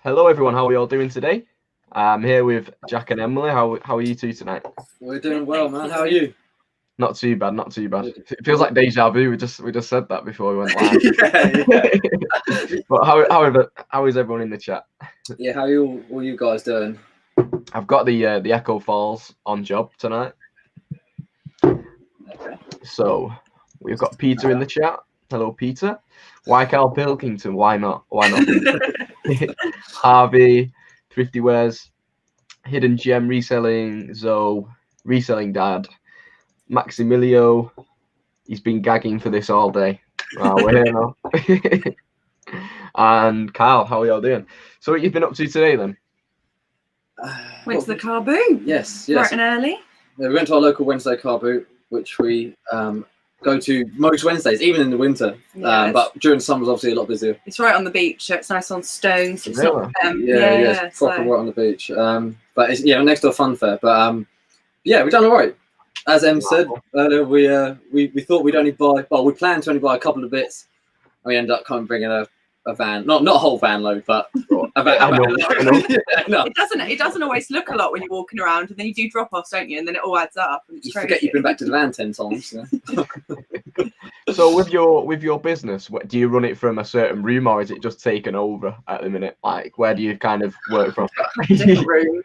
Hello everyone, how are you all doing today? I'm here with Jack and Emily. How are you two tonight? We're doing well, man. How are you? Not too bad, not too bad. It feels like deja vu. We just said that before we went live. Yeah. But how is everyone in the chat? Yeah, how are all you guys doing? I've got the Echo Falls on job tonight. Okay. So we've got Peter in the chat. Hello, Peter. Why Carl Pilkington? Why not? Why not? Harvey, Thrifty Wares, Hidden Gem Reselling, Zoe, Reselling Dad, Maximilio. He's been gagging for this all day. We're here now. And Carl, how are y'all doing? So what you've been up to today then? Went to the car boot. Yes. Bright and early. Yeah, we went to our local Wednesday car boot, which we go to most Wednesdays, even in the winter. Yes. But during summer, it's obviously a lot busier. It's right on the beach, so it's nice on stones. It's Really? not, It's proper right on the beach. But it's next to a fun fair. But we've done all right. As Em said earlier, we thought we'd only buy. Well, we planned to only buy a couple of bits. And we ended up bringing a van, not a whole van load, but a van. I know. No. It doesn't always look a lot when you're walking around, and then you do drop offs, don't you? And then it all adds up. And it's You crazy. forget you've been back to the van 10 times. So with your business, do you run it from a certain room, or is it just taken over at the minute? Like, where do you kind of work from? Different rooms.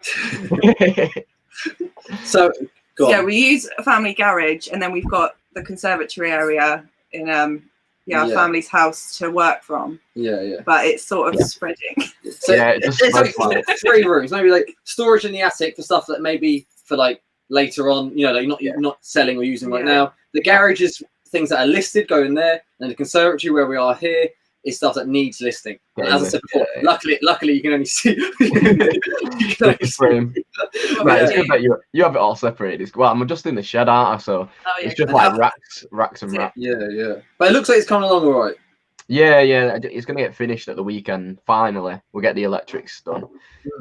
So, go on. Yeah, we use a family garage, and then we've got the conservatory area in our family's house to work from. Yeah. But it's sort of spreading. So it just it's like spreads well. 3 rooms, maybe like storage in the attic for stuff that maybe for like later on, like you're not selling or using right now. The garage is things that are listed go in there, and the conservatory where we are here is stuff that needs listing. And as I said before, luckily you can only see. Frame. Right, it's good that you have it all separated. Well, I'm just in the shed, aren't I? So it's just like racks and racks. Yeah. But it looks like it's coming along all right. Yeah, it's gonna get finished at the weekend. Finally, we'll get the electrics done.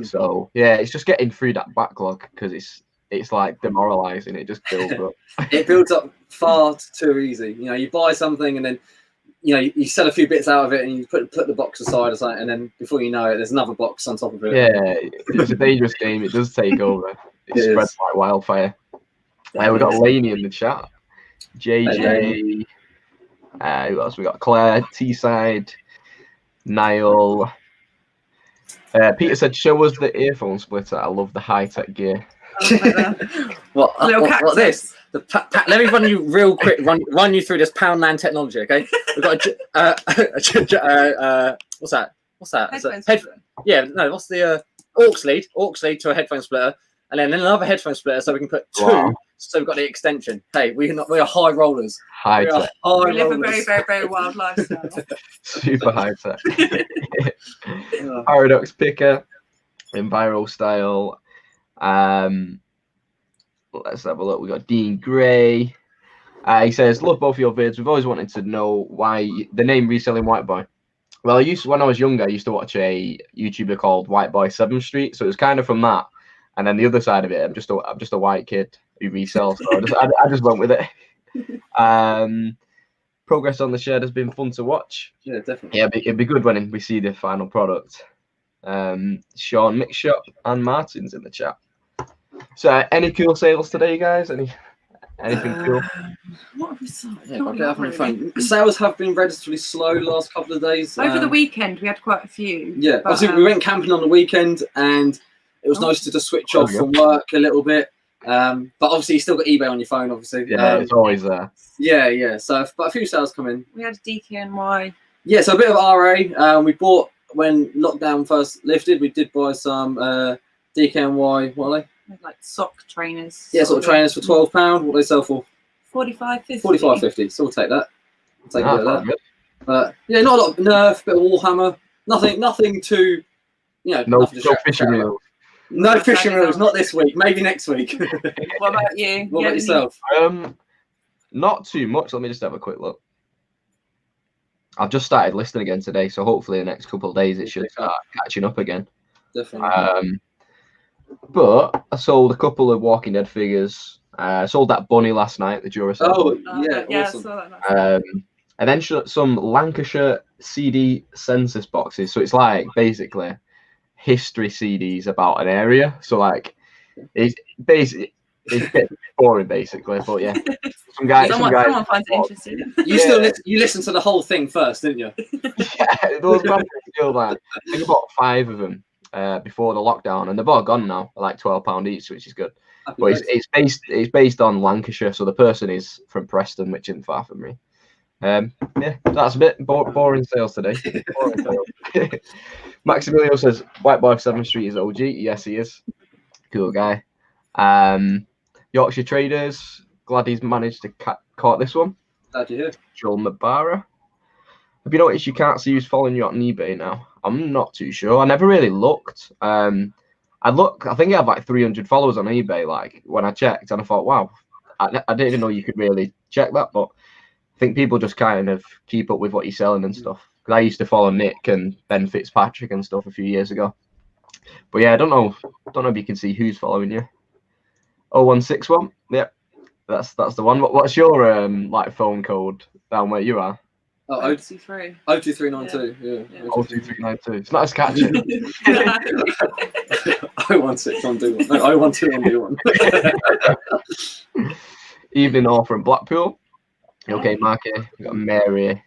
So yeah, it's just getting through that backlog because it's like demoralizing. It just builds up. It builds up far too easy. You buy something and then you sell a few bits out of it and you put the box aside or something, and then before you know it, there's another box on top of it. Yeah, it's a dangerous game. It does take over. It spreads like wildfire. We've got Lainey in the chat. JJ. Who else? We got Claire, T-Side, Niall. Peter said, "Show us the earphone splitter. I love the high-tech gear." What this? Let me run you real quick. Run you through this Poundland technology, okay? We've got what's that? Headphone splitter. What's the aux lead to a headphone splitter, and then another headphone splitter, so we can put 2. Wow. So we've got the extension. Hey, we are high rollers. High-tech. We live a very, very, very wild lifestyle. Super high-tech. Paradox picker, Enviro style. Let's have a look. We got Dean Gray. He says, "Love both of your vids. We've always wanted to know why the name Reselling White Boy." Well, when I was younger, I used to watch a YouTuber called White Boy 7th Street, so it was kind of from that. And then the other side of it, I'm just a white kid who resells. So I just went with it. Progress on the shed has been fun to watch. Yeah, definitely. Yeah, it'd be good when we see the final product. Sean Mix Shop and Martin's in the chat. So, any cool sales today, guys? Anything cool? What have we sold? I'll get up on my phone. Sales have been relatively slow the last couple of days. Over the weekend, we had quite a few. Yeah, obviously we went camping on the weekend, and it was nice to just switch off from work a little bit. But obviously, you still got eBay on your phone, obviously. Yeah, it's always there. Yeah. So, but a few sales come in. We had a DKNY. Yeah, so a bit of RA. We bought when lockdown first lifted. We did buy some DKNY. What are they? Like sock trainers. Yeah, sort of trainers for £12. What do they sell for? $45.50. $45.50. So we'll take that. Take a bit of that. Good. But yeah, not a lot of Nerf, bit of Warhammer. Nothing too. No fishing reels. No fishing reels. Not this week. Maybe next week. What about you? What about yourself? Not too much. Let me just have a quick look. I've just started listening again today, so hopefully the next couple of days it should start catching up again. Definitely. But I sold a couple of Walking Dead figures. I sold that bunny last night, the Duracell. Oh, yeah, awesome. awesome. I saw that. And then some Lancashire CD census boxes. So it's like basically history CDs about an area. So like, it's basically it's a bit boring basically. But yeah, Someone finds it interesting. You listen to the whole thing first, didn't you? Yeah, those guys still like I think about 5 of them before the lockdown, and they've all gone now, like £12 each, which is good. But it's based on Lancashire, so the person is from Preston, which isn't far from me. Yeah, that's a bit boring sales today. Boring sales. Maximilio says White Boy 7th Street is OG. Yes, he is. Cool guy. Yorkshire Traders. Glad he's managed to caught this one. Glad to hear. Joel Mabara. Have you noticed you can't see who's following you on eBay now? I'm not too sure. I never really looked. I think I had like 300 followers on eBay, like when I checked, and I thought, wow, I didn't even know you could really check that. But I think people just kind of keep up with what you're selling and stuff. Because I used to follow Nick and Ben Fitzpatrick and stuff a few years ago. But yeah, I don't know if you can see who's following you. 0161. Yep, that's the one. What's your like phone code down where you are? Oh, 023. 02392. Yeah. 02392. It's not as catchy. 016 No, 012 Evening all from Blackpool. Okay, Marky. We've got Mary.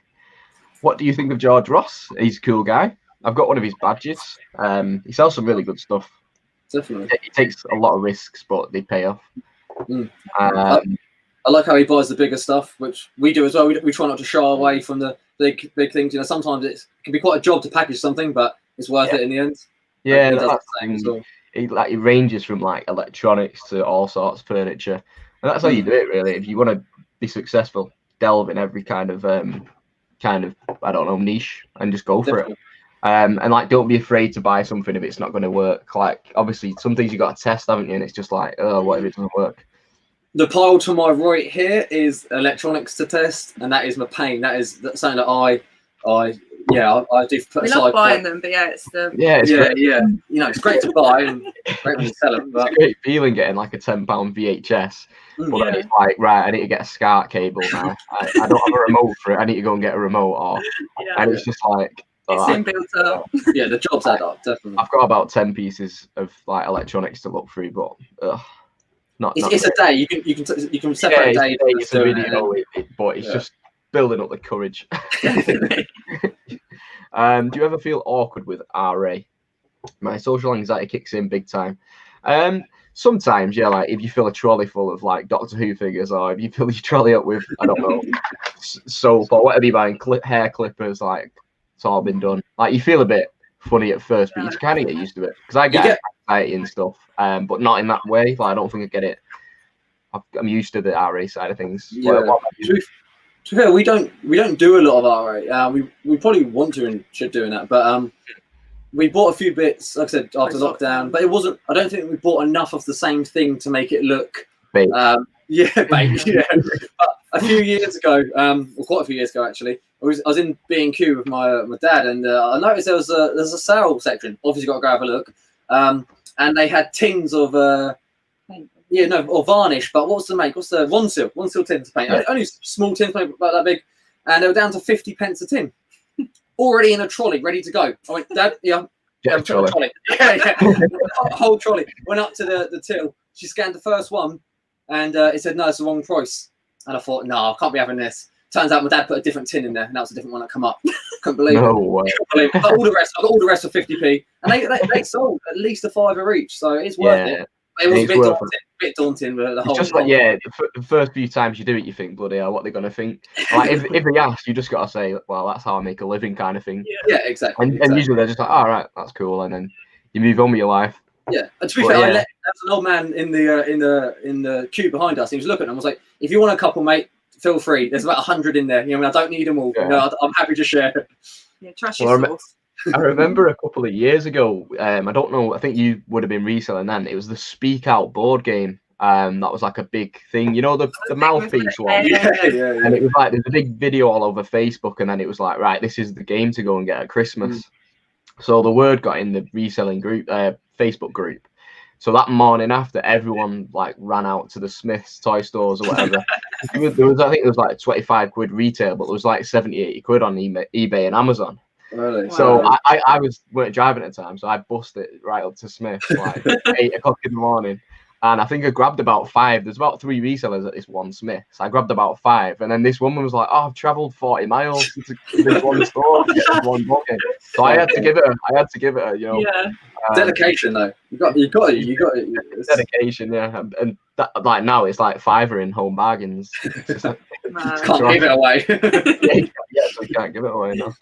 What do you think of George Ross? He's a cool guy. I've got one of his badges. He sells some really good stuff. Definitely. He takes a lot of risks, but they pay off. I like how he buys the bigger stuff, which we do as well. We try not to shy away from the big things. You know, sometimes it can be quite a job to package something, but it's worth it in the end. Yeah, that's the same as well. He ranges from like electronics to all sorts of furniture, and that's how you do it really. If you want to be successful, delve in every kind of I don't know, niche and just go for it. And like, don't be afraid to buy something if it's not going to work. Like, obviously, some things you got to test, haven't you? And it's just like, oh, what if it doesn't work? The pile to my right here is electronics to test, and that is my pain. That's something that I do. We love buying them, but yeah, it's great. You know, it's great to buy and great when you sell them. But it's a great feeling getting like a £10 VHS. But then it's like, right, I need to get a SCART cable now. I don't have a remote for it. I need to go and get a remote, and it's just like. It's in built up. Yeah, the jobs add up, definitely. I've got about 10 pieces of like electronics to look through, but it's a day. You can separate a day. It's a video, but it's just building up the courage. Do you ever feel awkward with RA? My social anxiety kicks in big time. Sometimes, yeah, like if you fill a trolley full of like Doctor Who figures, or if you fill your trolley up with, I don't know, soap or whatever you're buying, hair clippers, like it's all been done. Like you feel a bit funny at first, but you kind of get used to it. Because I get anxiety and stuff, but not in that way. Like I don't think I get it. I'm used to the RA side of things. Yeah. To be fair, we don't do a lot of RA. We probably want to and should doing that, but we bought a few bits, like I said, after lockdown. But it wasn't. I don't think we bought enough of the same thing to make it look. Bait. A few years ago, quite a few years ago actually, I was in B&Q with my dad, and I noticed there's a sale section. Obviously, got to go have a look. And they had tins of or varnish. But what's the make? What's the one seal tins to paint? Yeah. Only small tins, about that big, and they were down to 50p a tin, already in a trolley, ready to go. I went, Dad, trolley. Whole trolley. Went up to the till. She scanned the first one, and it said no, it's the wrong price. And I thought, no, I can't be having this. Turns out my dad put a different tin in there, and that was a different one that come up. Couldn't believe it. Way. I got all the rest for 50p, and they sold at least a £5 each, so it's worth it. It was a bit daunting, but the whole. It's just like the first few times you do it, you think, bloody hell, what they're gonna think. Like if they ask, you just gotta say, well, that's how I make a living, kind of thing. Yeah, exactly. And usually they're just like, all right, that's cool, and then you move on with your life. Yeah, and to be fair, there was an old man in the queue behind us. He was looking, and I was like, if you want a couple, mate, feel free. There's about 100 in there. You know, I don't need them all. Yeah. You know, I'm happy to share. Yeah, trash your sauce. I remember a couple of years ago. I don't know. I think you would have been reselling then. It was the Speak Out board game. That was like a big thing. You know, the mouthpiece one. Yeah. And it was like there's a big video all over Facebook, and then it was like, right, this is the game to go and get at Christmas. So the word got in the reselling group, Facebook group. So that morning after, everyone like ran out to the Smiths toy stores or whatever. I think it was like 25 quid retail, but it was like 70, 80 quid on eBay and Amazon. Really? So Wow. I weren't driving at the time, so I bussed it right up to Smith like 8 o'clock in the morning. And I think I grabbed about 5. There's about 3 resellers at this one Smith. So I grabbed about 5. And then this woman was like, "Oh, I've travelled 40 miles to this one store to get this one booking." So I had to give it her, you know. Yeah. Dedication though. You got it. It's dedication, yeah. And that, like now it's like £5 in home bargains. Man. Can't give it away. Yeah, so you can't give it away now.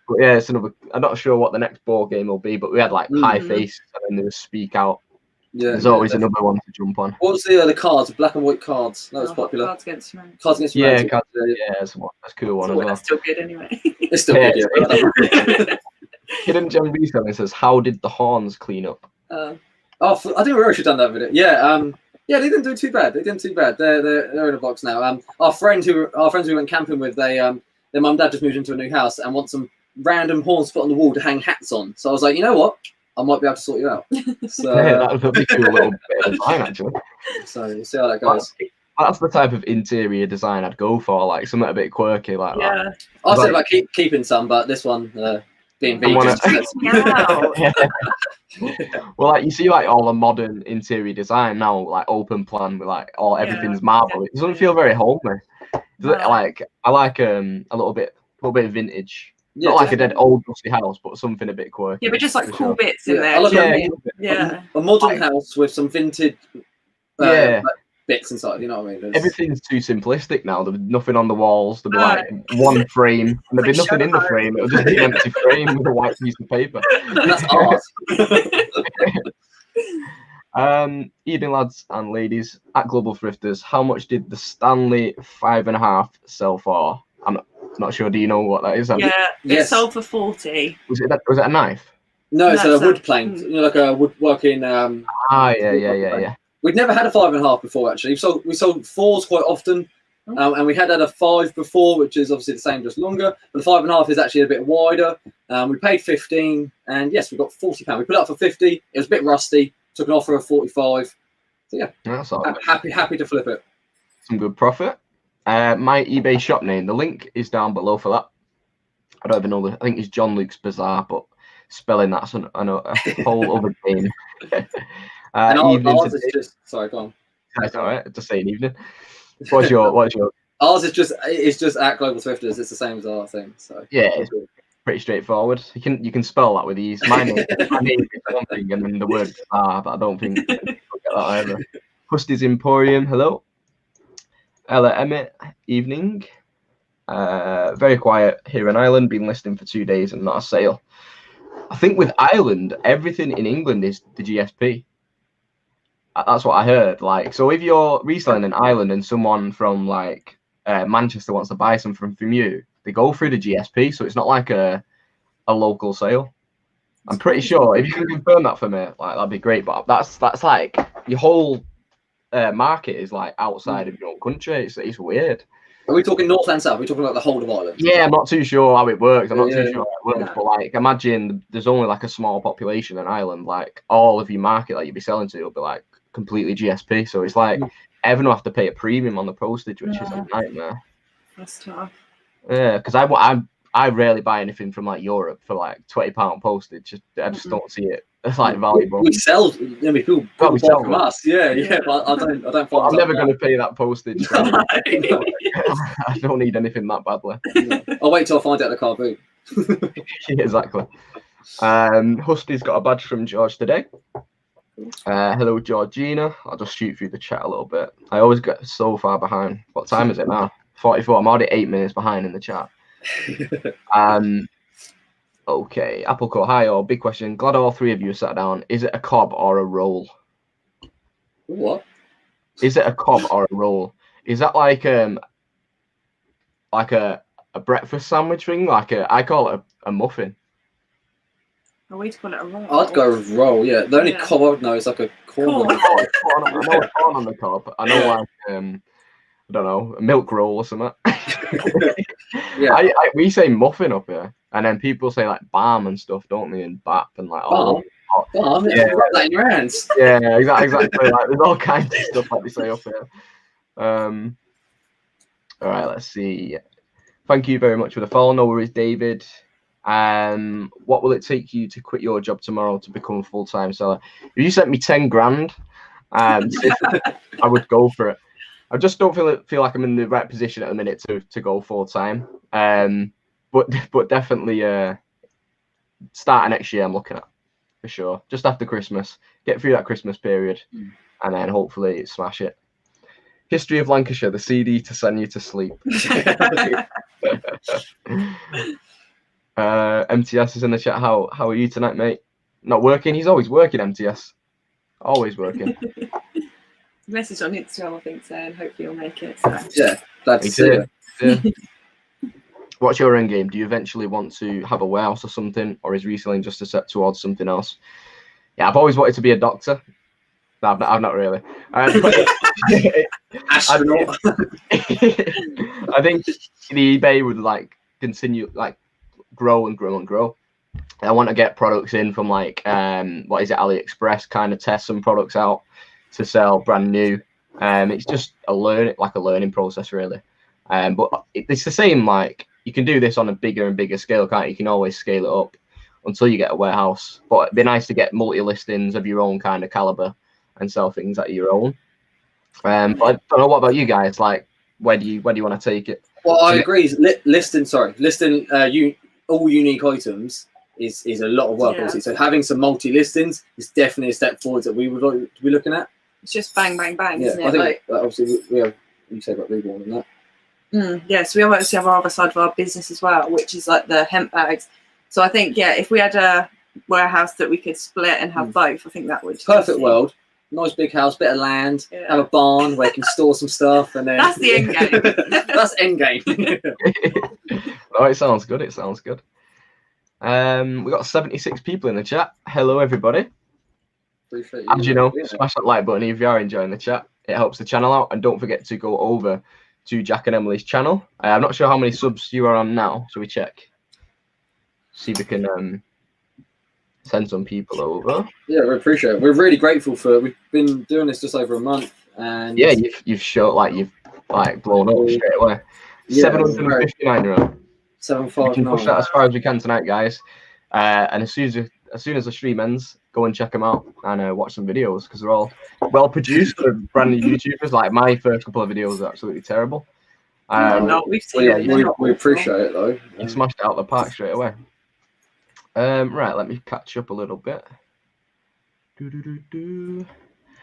But yeah, it's another. I'm not sure what the next board game will be, but we had like Pie Face and then there was Speak Out. Yeah, There's always another one to jump on. What was the cards? Black and white cards. That was popular. Cards Against Humanity. Cards Against Yeah, Humanity. that's a cool one as well. That's still good anyway. It's still good. Yeah. Hidden Gem Reselling says, "How did the horns clean up?" I think we actually done that video. Yeah, yeah, they didn't do too bad. They're in a box now. Our friends we went camping with, their mum and dad just moved into a new house and want some random horns to put on the wall to hang hats on. So I was like, you know what? I might be able to sort you out. So Yeah, that would be a cool little bit of design actually. so we'll see how that goes. That's the type of interior design I'd go for, like something a bit quirky like that. Yeah. I said about keeping some, but this one being vegan. Wow. Well, like you see, like all the modern interior design now, like open plan with like everything's marble. It doesn't feel very homely. Like I like a little bit of vintage. Yeah, not like a dead old dusty house, but something a bit quirky. Yeah, but just like for cool sure. bits in there. I love Yeah. a modern house with some vintage like bits inside. You know what I mean? Everything's too simplistic now. There'll be nothing on the walls. There'll be like one frame, and there'll be nothing in the frame. It'll just be an empty frame with a white piece of paper. That's art. Evening, lads and ladies at Global Thrifters. How much did the Stanley 5.5 sell for? I'm not sure. Do you know what that is? Yeah, Yes. it sold for 40. Was it a knife? No, it's No, a wood plank. You know, like a woodworking. Yeah. We'd never had a 5.5 before. Actually, we sold 4s quite often, and we had a 5 before, which is obviously the same, just longer. But the 5.5 is actually a bit wider. We paid 15, and yes, we got £40. We put it up for 50. It was a bit rusty. Took an offer of 45. So yeah, that's all right. Happy to flip it. Some good profit. My eBay shop name, the link is down below for that. I don't even know. I think it's John Luke's Bazaar, but spelling that's a whole other game. And ours is just sorry, go on. That's all right. Just saying evening. What's your? Ours is just at Global Thrifters. It's the same as our thing. So yeah, it's pretty straightforward. You can spell that with ease. My name is one thing, and then the word but I don't think you'll get that either. Husty's Emporium. Hello. Ella Emmett, evening. Very quiet here in Ireland. Been listing for 2 days and not a sale. I think with Ireland, everything in England is the GSP. That's what I heard. Like, so if you're reselling in Ireland and someone from like Manchester wants to buy something from you, they go through the GSP. So it's not like a local sale. I'm pretty sure. If you can confirm that for me, like that'd be great. But that's like your whole market is like outside of your own country. It's weird. Are we talking north and south? Are we talking about the whole of Ireland? Yeah, I'm not too sure how it works. I'm not too sure how it works. But like, imagine there's only like a small population in Ireland. Like all of your market that you'd be selling to will be like completely GSP. So it's like everyone will have to pay a premium on the postage, which is a nightmare. That's tough. Yeah, because I rarely buy anything from like Europe for like £20 postage. I just don't see it. It's like valuable. We sell. I mean, people buy from us. Yeah. But I don't. I'm never going to pay that postage. I don't need anything that badly. I'll wait till I find out the car boot. Yeah, exactly. Husty's got a badge from George today. Hello, Georgina. I'll just shoot through the chat a little bit. I always get so far behind. What time is it now? 44. I'm already 8 minutes behind in the chat. Okay, Applecore, hi all. Big question. Glad all 3 of you sat down. Is it a cob or a roll? What? Is it a cob or a roll? Is that like a breakfast sandwich thing? I call it a muffin. Oh, we'd call it a roll. I'd go with roll. Yeah, the only cob I would know is like a corn. I know corn on the cob. I know like I don't know, a milk roll or something. Yeah. We say muffin up here, and then people say like balm and stuff, don't they? And bap and like balm. Balm. Yeah, rub that in your hands. Yeah, exactly. Like there's all kinds of stuff like they say up here. All right, let's see. Thank you very much for the follow. No worries, David. What will it take you to quit your job tomorrow to become a full-time seller? If you sent me 10 grand, I would go for it. I just don't feel like I'm in the right position at the minute to go full-time. But definitely starting next year I'm looking at, for sure. Just after Christmas, get through that Christmas period, and then hopefully smash it. History of Lancashire, the CD to send you to sleep. MTS is in the chat. How are you tonight, mate? Not working? He's always working, MTS. Always working. Message on Instagram, I think, saying hopefully you'll make it. So. Yeah, glad to see it. Yeah. What's your end game? Do you eventually want to have a warehouse or something, or is reselling just a step towards something else? Yeah, I've always wanted to be a doctor. No, I've not really. Astronaut. I think the eBay would like continue, like grow and grow and grow. I want to get products in from like what is it, AliExpress, kind of test some products out to sell brand new. It's just a learning process really. But it's the same, like you can do this on a bigger and bigger scale, can't you? You can always scale it up until you get a warehouse. But it'd be nice to get multi-listings of your own kind of caliber and sell things at your own. But I don't know, what about you guys? Like, where do you want to take it? Well, I agree. Listing all unique items is a lot of work. Obviously, so having some multi-listings is definitely a step forward that we would like to be looking at. It's just bang, bang, bang, isn't it? I think obviously we have. You said about legal and that. So we obviously have our other side of our business as well, which is like the hemp bags. So I think, if we had a warehouse that we could split and have both, I think that would perfect world. Nice big house, bit of land, have a barn where you can store some stuff, and then that's the end game. That's end game. Oh, it sounds good. It sounds good. We got 76 people in the chat. Hello, everybody. Appreciate As you know, smash that like button if you are enjoying the chat. It helps the channel out, and don't forget to go over to Jack and Emily's channel. I'm not sure how many subs you are on now, so we check. See if we can send some people over. Yeah, we appreciate it. We're really grateful we've been doing this just over a month, and yeah, you've showed you've blown up straight away. 759 you're on. 759. We can push that as far as we can tonight, guys. And as soon as the stream ends, go and check them out and watch some videos, because they're all well produced for brand new YouTubers. Like my first couple of videos are absolutely terrible. We've seen we appreciate it though. You smashed it out of the park straight away. Right, let me catch up a little bit.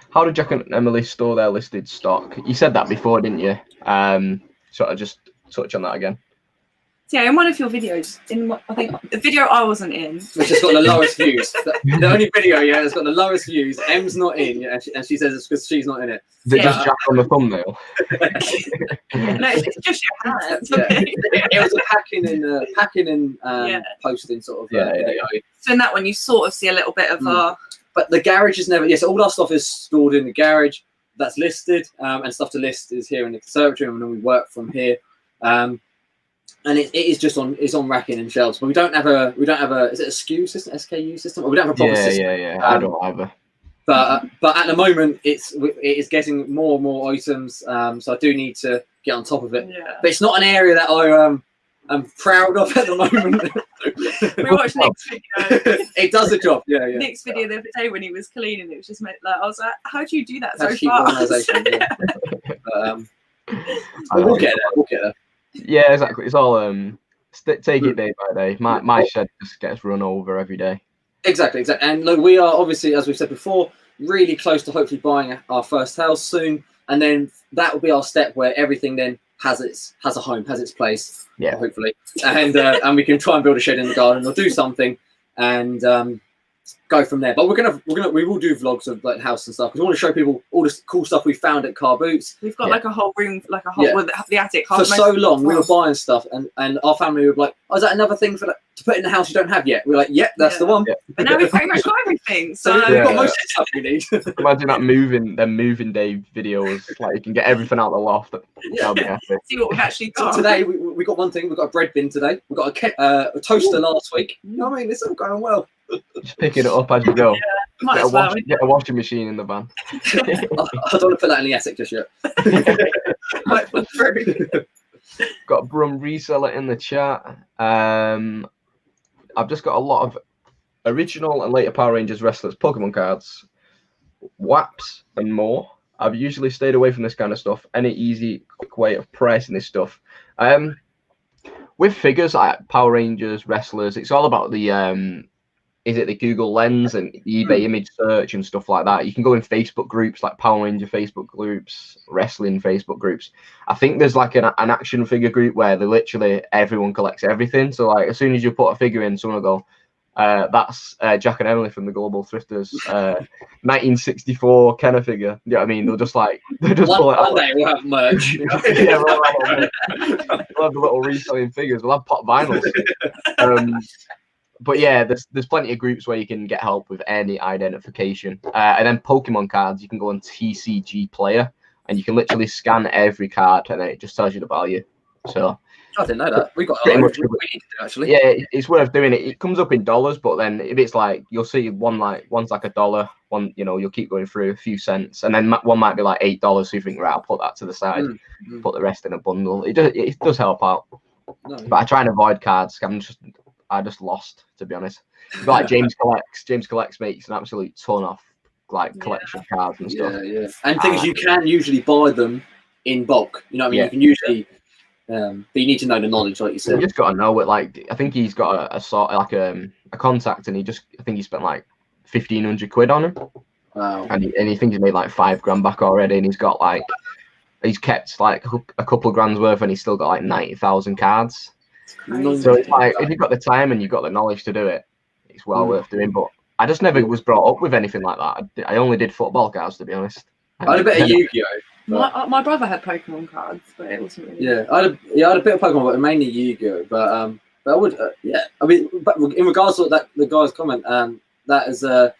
How did Jack and Emily store their listed stock? You said that before, didn't you? Sort of just touch on that again. Yeah, in one of your videos, I think the video I wasn't in, which has got the lowest views. The only video, that's got the lowest views. Em's not in, and she says it's because she's not in it. Is it just Jack on the thumbnail? No, it's just your hands. It was a packing and posting sort of video. So in that one, you sort of see a little bit of our. But the garage is never. Yes, all our stuff is stored in the garage. That's listed, and stuff to list is here in the conservatory, and then we work from here. And it is just on racking and shelves, but we don't have a is it a SKU system, or we don't have a proper system. Yeah. I don't either. But at the moment it is getting more and more items, so I do need to get on top of it. Yeah. But it's not an area that I'm proud of at the moment. We watched Nick's video. It does the job. Yeah. Nick's video the other day when he was cleaning, it was just I was like, how do you do that That's so fast? But we'll get there. Yeah, exactly. It's all take it day by day. My shed just gets run over every day. Exactly. And look, we are obviously, as we've said before, really close to hopefully buying our first house soon, and then that will be our step where everything then has a home, has its place. Yeah, hopefully, and we can try and build a shed in the garden or do something, and go from there. But we will do vlogs of like house and stuff, because we want to show people all this cool stuff we found at Car Boots. We've got like a whole room, like a whole with the attic. For so long, we were buying stuff, and our family would be like, "Oh, is that another thing to put in the house you don't have yet?" We're like, "Yep, that's the one." Yeah. But now we've pretty much got everything. So we've got most of the stuff we need. Imagine that moving day videos. Like you can get everything out of the loft. That'll be epic. See what we've actually got. So today we got one thing. We got a bread bin today. We got a toaster last week. You know what I mean? It's all going well. Just picking it up as you go. Yeah, get a washing machine in the van. I don't want to put that in the attic just yet. Got Brum Reseller in the chat. I've just got a lot of original and later Power Rangers, Wrestlers, Pokemon cards, WAPs, and more. I've usually stayed away from this kind of stuff. Any easy, quick way of pricing this stuff? With figures like Power Rangers, Wrestlers, it's all about the is it the Google Lens and eBay image search and stuff like that. You can go in Facebook groups like Power Ranger Facebook groups, wrestling Facebook groups. I think there's like an action figure group where they literally everyone collects everything. So like as soon as you put a figure in, someone will go, that's Jack and Emily from the Global Thrifters 1964 Kenner figure. You know what I mean? They'll just one day we'll have merch. Yeah, we'll have the little reselling figures. We'll have pop vinyls. But yeah, there's plenty of groups where you can get help with any identification. And then Pokemon cards, you can go on TCG Player and you can literally scan every card and then it just tells you the value. So I didn't know that. We got pretty much we need to do actually. Yeah, it's worth doing it. It comes up in dollars, but then if it's like you'll see one's like $1, one you'll keep going through a few cents, and then one might be like $8. So you think, right, I'll put that to the side, put the rest in a bundle. It does help out. No, But I try and avoid cards. I just lost, to be honest. But like James Collects makes an absolute ton of like collection cards and stuff. Yeah. And things you can usually buy them in bulk. You know what I mean? You can usually, but you need to know the knowledge, like you said. You just got to know it. Like I think he's got a sort like a contact, and I think he spent like 1,500 quid on him. Wow. And he thinks he made like $5,000 back already, and he's kept like a couple of grand's worth, and he's still got like 90,000 cards. So it's like if you've got the time and you've got the knowledge to do it, it's well worth doing. But I just never was brought up with anything like that. I only did football cards, to be honest. I had a bit of Yu-Gi-Oh. My brother had Pokemon cards, but it wasn't really. Yeah, I had a bit of Pokemon, but mainly Yu-Gi-Oh. But I would, I mean, but in regards to that, the guy's comment, that is a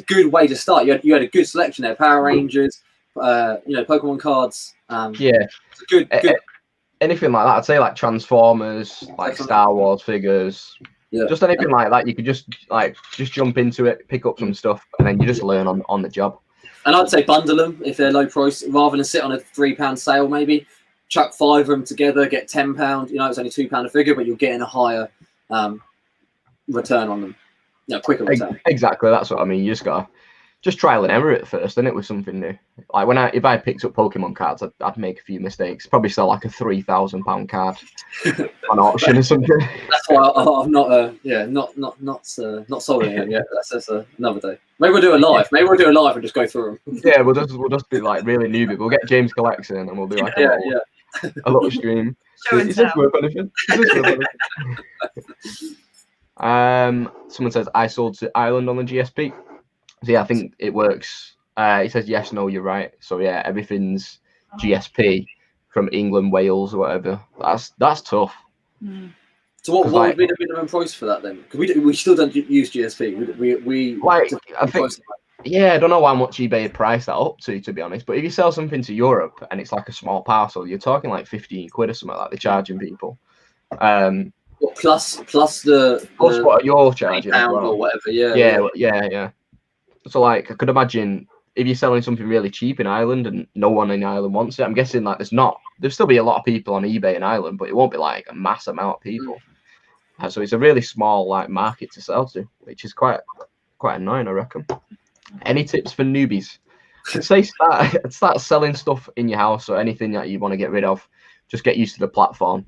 good way to start. You had a good selection there, Power Rangers, Pokemon cards. It's a good. Anything like that, I'd say like Transformers, like Star Wars figures, just anything like that. You could just jump into it, pick up some stuff, and then you just learn on the job. And I'd say bundle them if they're low price, rather than sit on a £3 sale. Maybe chuck 5 of them together, get £10. It's only £2 a figure, but you're getting a higher return on them. Quicker return. Exactly, that's what I mean. You just gotta trial and error at first, and it was something new. Like if I picked up Pokemon cards, I'd make a few mistakes. Probably sell like a £3,000 card on auction or something. That's why I'm not sold on them yet. That's another day. Maybe we'll do a live. And just go through them. Yeah, we'll just be like really newbie. We'll get James Collects in, and we'll do like a little stream. Is this worth anything? Someone says I sold to Ireland on the GSP. So yeah, I think it works. He says yes, no, you're right. So yeah, everything's GSP from England, Wales, or whatever. That's tough. So what would be the minimum price for that then? Because we still don't use GSP. I think. Yeah, I don't know how much eBay would price that up to be honest. But if you sell something to Europe and it's like a small parcel, you're talking like 15 quid or something like that. They're charging people. Plus what you're charging as well. Or whatever. Yeah. So like I could imagine if you're selling something really cheap in Ireland and no one in Ireland wants it, I'm guessing like there'll still be a lot of people on eBay in Ireland, but it won't be like a mass amount of people. So it's a really small like market to sell to, which is quite annoying, I reckon. Any tips for newbies? I'd say start selling stuff in your house or anything that you want to get rid of. Just get used to the platform,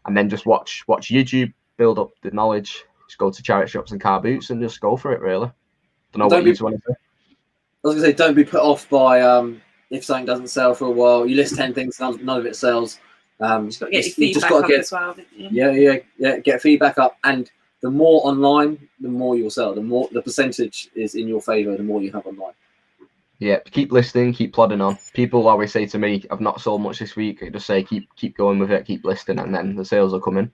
and then just watch YouTube, build up the knowledge. Just go to charity shops and car boots and just go for it. Really. Don't know what you want to say. I was gonna say, don't be put off by if something doesn't sell for a while. You list 10 things, none of it sells. Just got to get your feedback up as well. Get feedback up, and the more online, the more you'll sell. The more the percentage is in your favor, the more you have online. Yeah, keep listing, keep plodding on. People always say to me, "I've not sold much this week." I just say, keep going with it, keep listing, and then the sales will come in.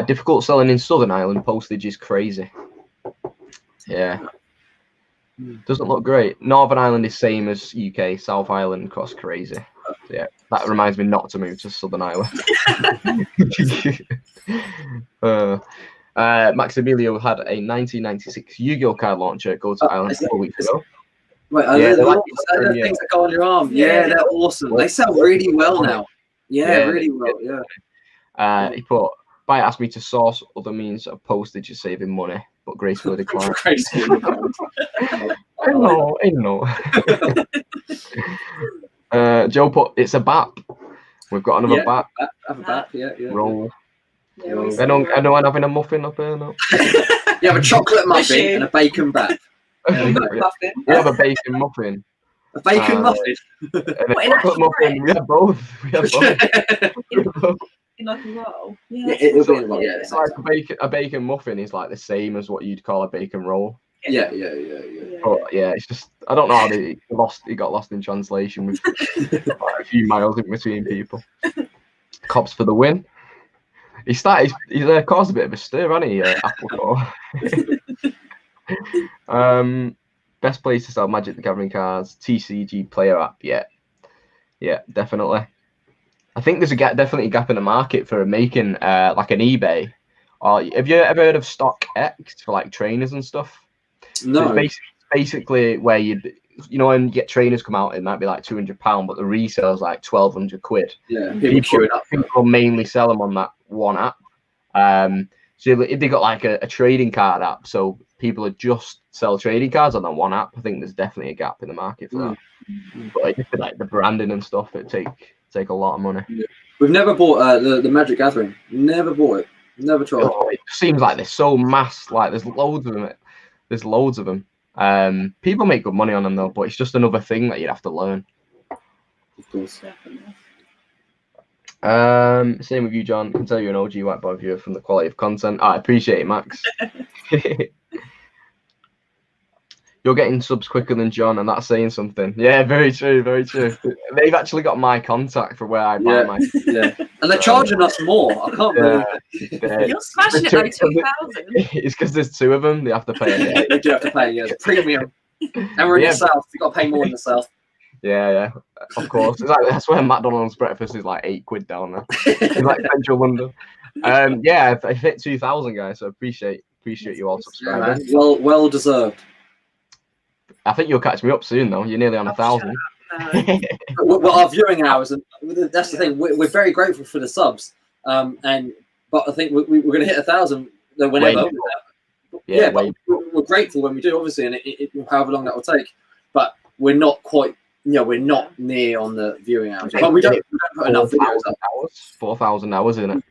Difficult selling in Southern Ireland. Postage is crazy. Yeah. Doesn't look great. Northern Ireland is same as UK. South Ireland costs crazy. Yeah, that reminds me not to move to Southern Ireland. Maximilio had a 1996 Yu-Gi-Oh card launcher go to Ireland 4 weeks ago. Wait, the things that go on your arm. Yeah, they're awesome. They sell really well now. Yeah, really well. Yeah. He put Buyer asked me to source other means of postage is saving money, but gracefully declined. Gracefully. Ain't no. Joe put, it's a BAP. We've got another BAP. Have a BAP, yeah. Roll. Yeah, we Anyone having a muffin up here now? You have a chocolate muffin and a bacon BAP. muffin. We have a bacon muffin. A bacon muffin? And a chocolate muffin. We have both. In like a roll. Yeah, it'll be in a roll, yeah. It's like a bacon muffin is like the same as what you'd call a bacon roll. Yeah. But yeah, it's just, I don't know how it got lost in translation with like a few miles in between people. Cops for the win. He's caused a bit of a stir, hasn't he, Applecore? Best place to sell Magic the Gathering cards, TCG player app. Yeah, definitely. I think there's definitely a gap in the market for making like an eBay. Or have you ever heard of StockX for like trainers and stuff? No. So it's basically where when you get trainers come out, it might be like £200, but the resale's like 1,200 quid. Yeah, people mainly sell them on that one app. So if they got like a trading card app, so people would just sell trading cards on that one app. I think there's definitely a gap in the market for that. But just like the branding and stuff, it take a lot of money. Yeah. We've never bought the Magic Gathering. Never bought it. Never tried. It seems like they're so mass. Like there's loads of them. People make good money on them though, but it's just another thing that you'd have to learn. Of course. Same with you, John. I can tell you're an OG white boy viewer from the quality of content. I appreciate it, Max. You're getting subs quicker than John, and that's saying something. Yeah, very true, very true. They've actually got my contact for where I buy my. Yeah, and they're charging us more. I can't believe it. You're smashing it like 2,000. It's because there's two of them. They have to pay. Yeah, they do have to pay. Yeah, premium. And we're in the south. You've got to pay more in the south. Yeah, of course. It's like, that's where McDonald's breakfast is like £8 down there. It's like central London. Yeah, I hit 2,000 guys, so appreciate you all subscribing. Yeah, well deserved. I think you'll catch me up soon though. You're nearly on 1,000. Well, our viewing hours, and that's the thing. We're very grateful for the subs, but I think we're going to hit 1,000 whenever. Yeah, but we're grateful when we do, obviously, and it however long that will take. But we're not quite. We're not near on the viewing hours. But we don't put enough videos up. 4,000 hours, isn't it?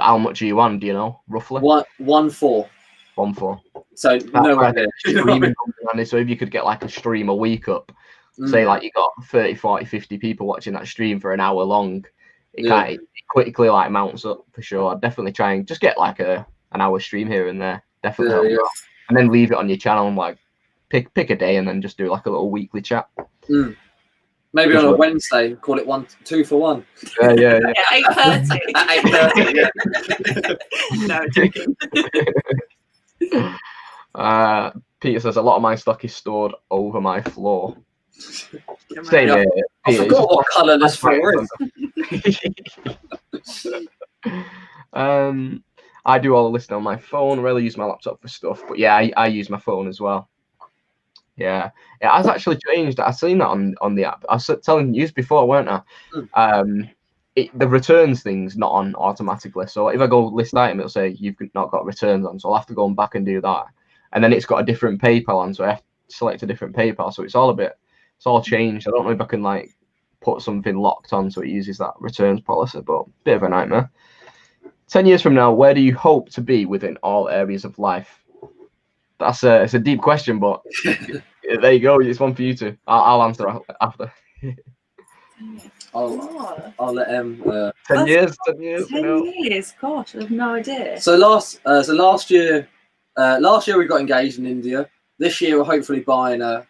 How much are you on? Do you know roughly? 1.4. 1.4. So no idea. So if you could get like a stream a week up, say like you got 30, 40, 50 people watching that stream for an hour long, it quickly like mounts up for sure. I'd definitely try and just get like an hour stream here and there. Definitely help out. And then leave it on your channel and like pick a day and then just do like a little weekly chat. Maybe on a Wednesday, call it 2 for 1. Yeah. 8:30. At 8:30. No, joking. Peter says a lot of my stock is stored over my floor. Same here. I forgot what colour this floor is. I do all the listening on my phone. I really use my laptop for stuff, but yeah, I use my phone as well. Yeah, it has actually changed. I've seen that on the app. I was telling you before, weren't I? The returns thing's not on automatically. So if I go list item, it'll say you've not got returns on. So I'll have to go back and do that. And then it's got a different PayPal on, so I have to select a different PayPal. So it's all changed. I don't know if I can like put something locked on so it uses that returns policy, but bit of a nightmare. 10 years from now, where do you hope to be within all areas of life? It's a deep question, but there you go. It's one for you two. I'll answer after. I'll let him. 10 years. 10 years. Gosh, I have no idea. So last year we got engaged in India. This year we're hopefully buying a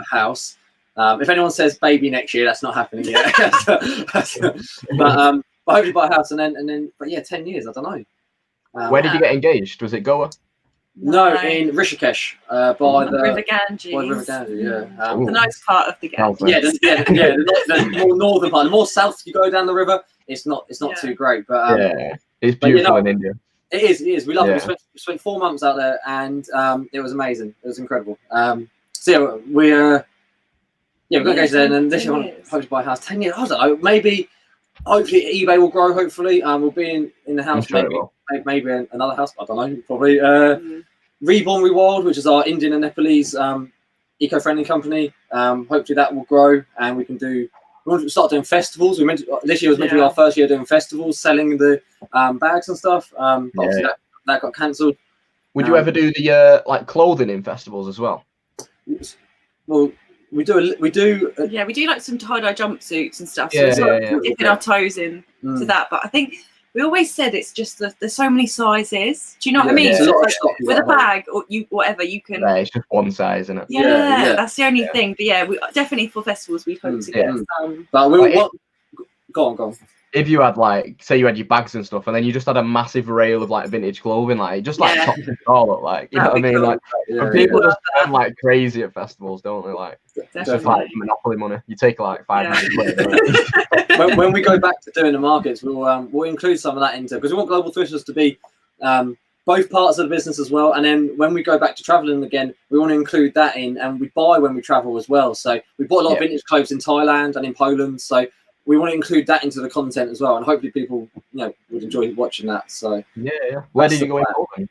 house. If anyone says baby next year, that's not happening yet. But hopefully buy a house and then. But yeah, 10 years. I don't know. Where did you get engaged? Was it Goa? No, in Rishikesh, by the River Ganges. Yeah. The nice part of the Ganges. The more northern part. The more south you go down the river, it's not too great. But it's beautiful in India. It is. We love it. We spent 4 months out there, and it was amazing. It was incredible. So we're going to go there, and this year I hope to buy a house. 10 years. I don't know. Maybe hopefully eBay will grow. Hopefully, we'll be in the house. sure it will. Maybe another house. I don't know. Probably. Reborn Rewild, which is our Indian and Nepalese eco-friendly company. Hopefully that will grow, and we want to start doing festivals. This year was meant to be our first year doing festivals, selling the bags and stuff. Obviously that got cancelled. Would you ever do the like clothing in festivals as well? Well, we do. Yeah, we do like some tie-dye jumpsuits and stuff. Yeah, So we're dipping our toes in to that. But I think we always said it's just that there's so many sizes. Do you know what I mean? So like, with a bag or whatever, you can. Yeah, it's just one size, isn't it? Yeah, that's the only thing. But yeah, we definitely for festivals we hope to get some. But go on. If you had like, say you had your bags and stuff, and then you just had a massive rail of like vintage clothing, like just like top it all up, like you know what I mean? Cool. Like and people just spend like crazy at festivals, don't they? Like it's just like monopoly money. You take like 500 when we go back to doing the markets, we'll include some of that into, because we want Global Thrifters to be both parts of the business as well. And then when we go back to traveling again, we want to include that in, and we buy when we travel as well. So we bought a lot of vintage clothes in Thailand and in Poland. So we want to include that into the content as well, and hopefully people, would enjoy watching that. So Where did you go in Poland?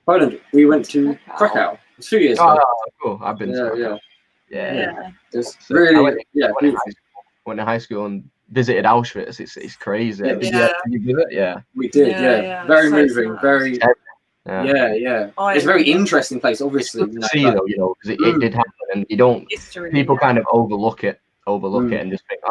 Poland, we went to Krakow a few years ago. Oh, cool! I've been. Yeah. Just really, went to high school and visited Auschwitz. It's crazy. Did you visit? Yeah, we did. Yeah. Very moving. Nice. Very. Yeah. It's a very interesting place, obviously. See though, because it did happen, and you don't. People kind of overlook it and just think,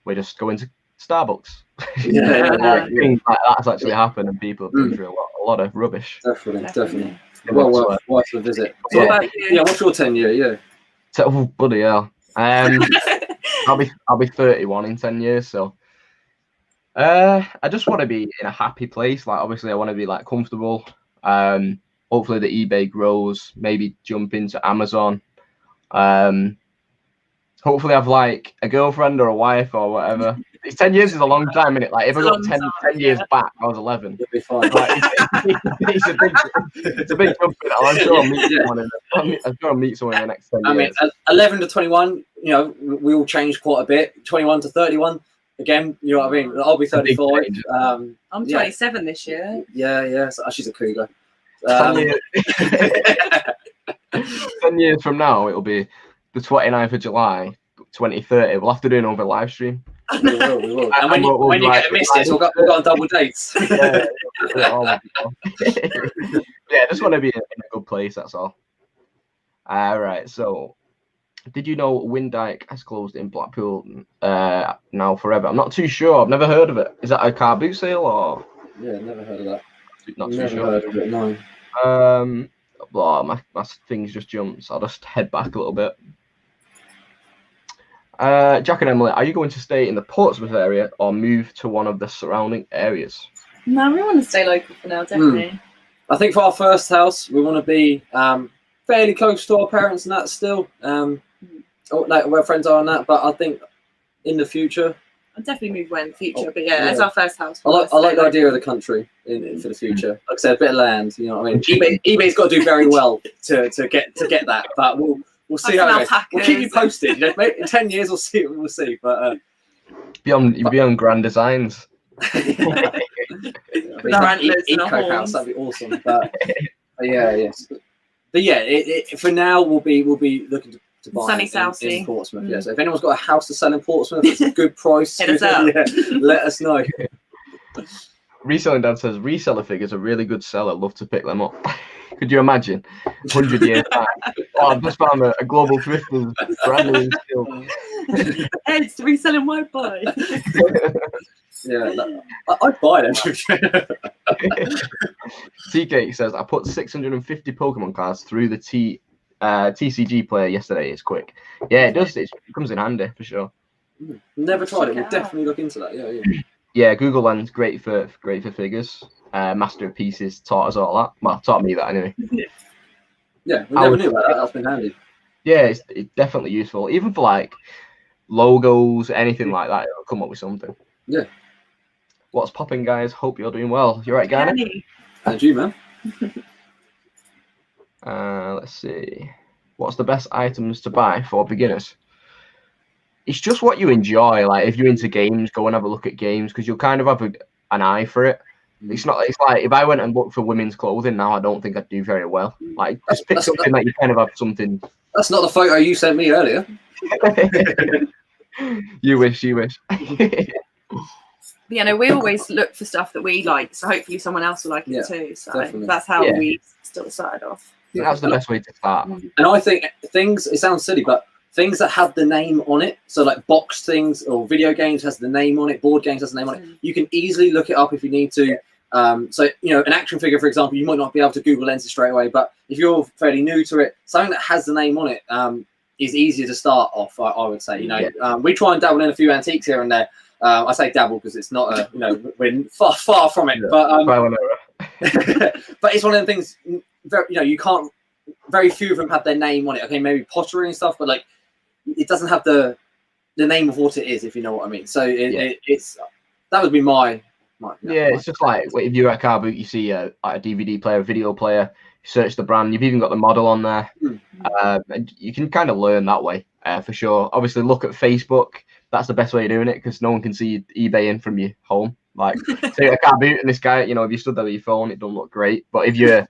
we're just going to Starbucks. Things like that's actually happened, and people have been through a lot of rubbish. Definitely. Well, worth a visit. What's your 10-year? Yeah. Oh, bloody hell. I'll be 31 in 10 years, so I just want to be in a happy place. Like obviously I want to be like comfortable. Hopefully the eBay grows, maybe jump into Amazon. Hopefully have like a girlfriend or a wife or whatever. 10 years is a long time, innit? Like if I got 10 years back, I was 11. You'll be fine. Like, it's a big jump. I'm sure I'll meet someone. I'm sure I'll meet someone in the next 10 years. I mean, 11 to 21, we all changed quite a bit. 21 to 31, again, you know what I mean? I'll be 35. I'm 27 this year. Yeah. So, she's a cougar. 10 years from now, it'll be the 29th of July, 2030. We'll have to do another live stream. We will. And when you get to miss this, we'll go on double dates. Yeah, just want to be in a good place, that's all. Right, so did you know Windyke has closed in Blackpool now forever? I'm not too sure. I've never heard of it. Is that a car boot sale or? Yeah, never heard of that. Not never too sure. Heard of it, no. My things just jumped, so I'll just head back a little bit. Jack and Emily, are you going to stay in the Portsmouth area or move to one of the surrounding areas? No, we want to stay local for now, definitely. I think for our first house, we want to be fairly close to our parents and that still. Like where friends are and that, but I think in the future, I'll definitely move in the future. But as our first house, I like the idea of the country for the future. Like I said, a bit of land. You know what I mean? eBay's got to do very well to get that, but we'll see how it goes. We'll keep you posted. Maybe in 10 years, we'll see. But you'll be on Grand Designs. Eco house, that'd be awesome. But for now, we'll be looking to buy sunny Southsea in Portsmouth. Yeah, so if anyone's got a house to sell in Portsmouth, it's a good price. Hit us up. Let us know. Reselling Dad says reseller figures are really good seller. Love to pick them up. Could you imagine? 100 years back. I've just found a Global Thrifters brand new still. It's reselling white boy. I'd buy them. TK says I put 650 Pokemon cards through the TCG player yesterday. It's quick. Yeah, it does. It comes in handy for sure. Never tried it. We'll definitely look into that. Yeah, Google Lens great for figures. Master of Pieces taught us all that. Well, taught me that anyway. Yeah, we never knew about that. That's been handy. Yeah, it's definitely useful. Even for like logos, anything like that, it'll come up with something. Yeah. What's popping, guys? Hope you're doing well. You right, Garnet? And you, man. Let's see. What's the best items to buy for beginners? it's just what you enjoy. Like if you're into games, go and have a look at games because you'll kind of have an eye for it. It's not. It's like if I went and looked for women's clothing now, I don't think I'd do very well. Like just pick something that you kind of have something. That's not the photo you sent me earlier. You wish. Yeah, no, we always look for stuff that we like, so hopefully someone else will like it too. So definitely. that's how we still started off. I think that's the best way to start. And I think things, it sounds silly, but things that have the name on it, so like box things or video games has the name on it, board games has the name on it, you can easily look it up if you need to. So, you know, an action figure, for example, you might not be able to Google Lenses straight away, but if you're fairly new to it, something that has the name on it is easier to start off, I would say. You know, we try and dabble in a few antiques here and there. I say dabble because it's not a, you know, we're far from it, but but it's one of the things, you know, you can't, very few of them have their name on it. Okay, maybe pottery and stuff, but like it doesn't have the name of what it is, if you know what I mean. So it's that would be my it's just like if you're at a car boot, you see a DVD player, a video player, you search the brand, you've even got the model on there, and you can kind of learn that way for sure. Obviously, look at Facebook. That's the best way of doing it because no one can see you eBaying from your home. Like, say a car boot and this guy, you know, if you stood there with your phone, it don't look great. But if you're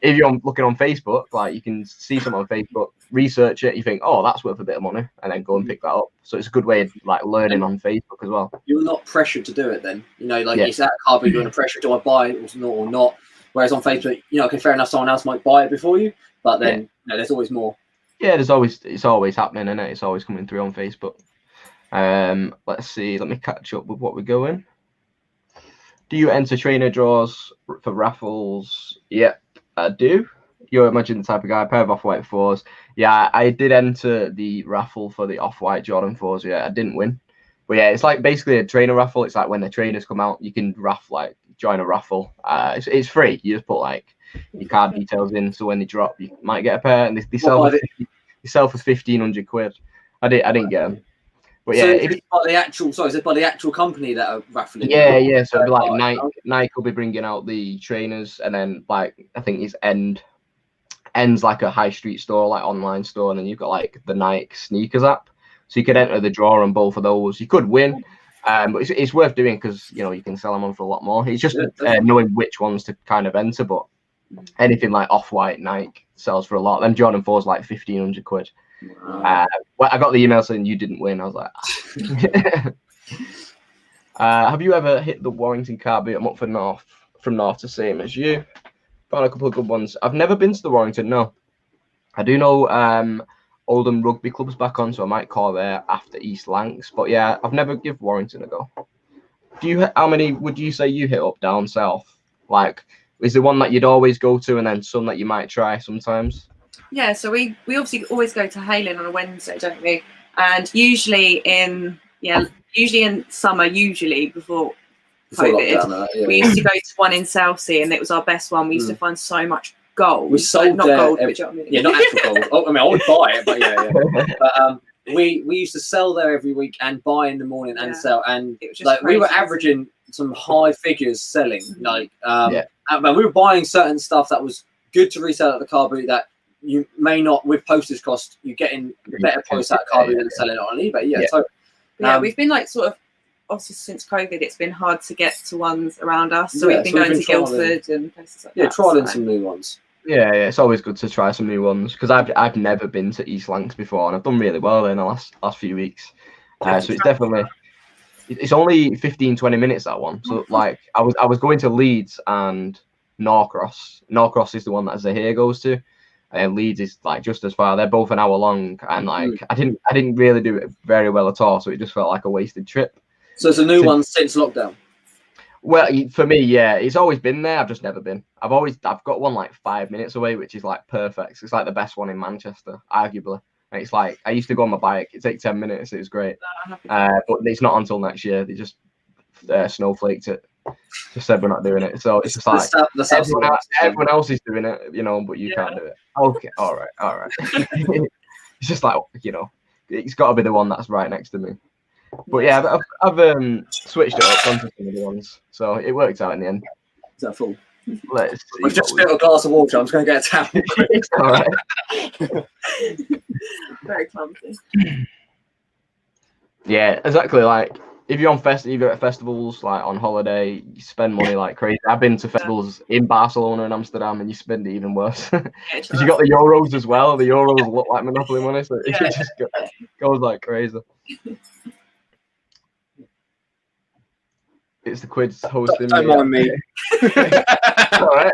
looking on Facebook, like you can see something on Facebook, research it, you think, oh, that's worth a bit of money, and then go and pick that up. So it's a good way of like learning on Facebook as well. You're not pressured to do it then. You know, like it's that car boot, you're under pressure, do I buy it or not? Whereas on Facebook, you know, okay, fair enough, someone else might buy it before you, but then you know, there's always more. Yeah, it's always happening, isn't it? It's always coming through on Facebook. Let's see, let me catch up with what we're going. Do you enter trainer draws for raffles? Yep, I do. You're imagine the type of guy, pair of off-white 4s. Yeah, I did enter the raffle for the off-white Jordan 4s. Yeah, I didn't win. But yeah, it's like basically a trainer raffle. It's like when the trainers come out, you can join a raffle. It's free. You just put like your card details in, so when they drop, you might get a pair, and they sell for 1,500 quid. I didn't get them. But yeah, so is it by the actual? Sorry, is it by the actual company that are raffling? Yeah. So it'll be like Nike will be bringing out the trainers, and then like I think it's End's like a high street store, like online store, and then you've got like the Nike sneakers app, so you could enter the draw on both of those. You could win, but it's worth doing because you know you can sell them on for a lot more. It's just knowing which ones to kind of enter. But anything like off-white Nike sells for a lot. Them Jordan 4s like 1,500 quid. Wow. Well, I got the email saying you didn't win. I was like, have you ever hit the Warrington car boot? I'm up for from north to same as you. Found a couple of good ones. I've never been to the Warrington. No, I do know Oldham Rugby Club's back on, so I might call there after East Lancs. But yeah, I've never give Warrington a go. How many would you say you hit up down south? Like, is there one that you'd always go to, and then some that you might try sometimes? Yeah, so we obviously always go to Halen on a Wednesday, don't we? And usually in summer, before COVID, we used to go to one in Southsea, and it was our best one. We used to find so much gold. We sold not gold, but I mean. Yeah, not actual gold. Oh, I mean, I would buy it, but yeah. But we used to sell there every week and buy in the morning and sell, and it was just like we were averaging some high figures selling. Like, and we were buying certain stuff that was good to resell at the car boot that you may not, with postage cost, you're getting a better price at car boot than selling it on eBay. So we've been like sort of, obviously since COVID, it's been hard to get to ones around us. So we've been going to Guildford and places like that. Yeah, trialing some new ones. Yeah, it's always good to try some new ones because I've never been to East Lancs before, and I've done really well in the last few weeks. So it's definitely, it's only 15-20 minutes, that one. So like I was going to Leeds and Norcross. Norcross is the one that Zahir goes to, and Leeds is like just as far. They're both an hour long, and like I didn't really do it very well at all. So it just felt like a wasted trip. So it's a new one since lockdown. Well, for me, yeah, it's always been there. I've just never been. I've got one like 5 minutes away, which is like perfect. It's like the best one in Manchester, arguably. And it's like I used to go on my bike. It takes 10 minutes. It was great. But it's not until next year. They just snowflaked it. Just said we're not doing it. So it's just like everyone else is doing it, you know, but you can't do it. Okay, all right. It's just like, you know, it's got to be the one that's right next to me. But yeah, I've switched it up onto some of the ones, so it worked out in the end. Is that full? Let's see. I've just spilled a glass of water. I'm just going to get a towel. It's all right. Very clumsy. Yeah, exactly. Like if you're at festivals, like on holiday, you spend money like crazy. I've been to festivals in Barcelona and Amsterdam, and you spend it even worse because you got the euros as well. The euros look like Monopoly money, so it just goes like crazy. It's the quiz hosting Don't me. mind me. All right.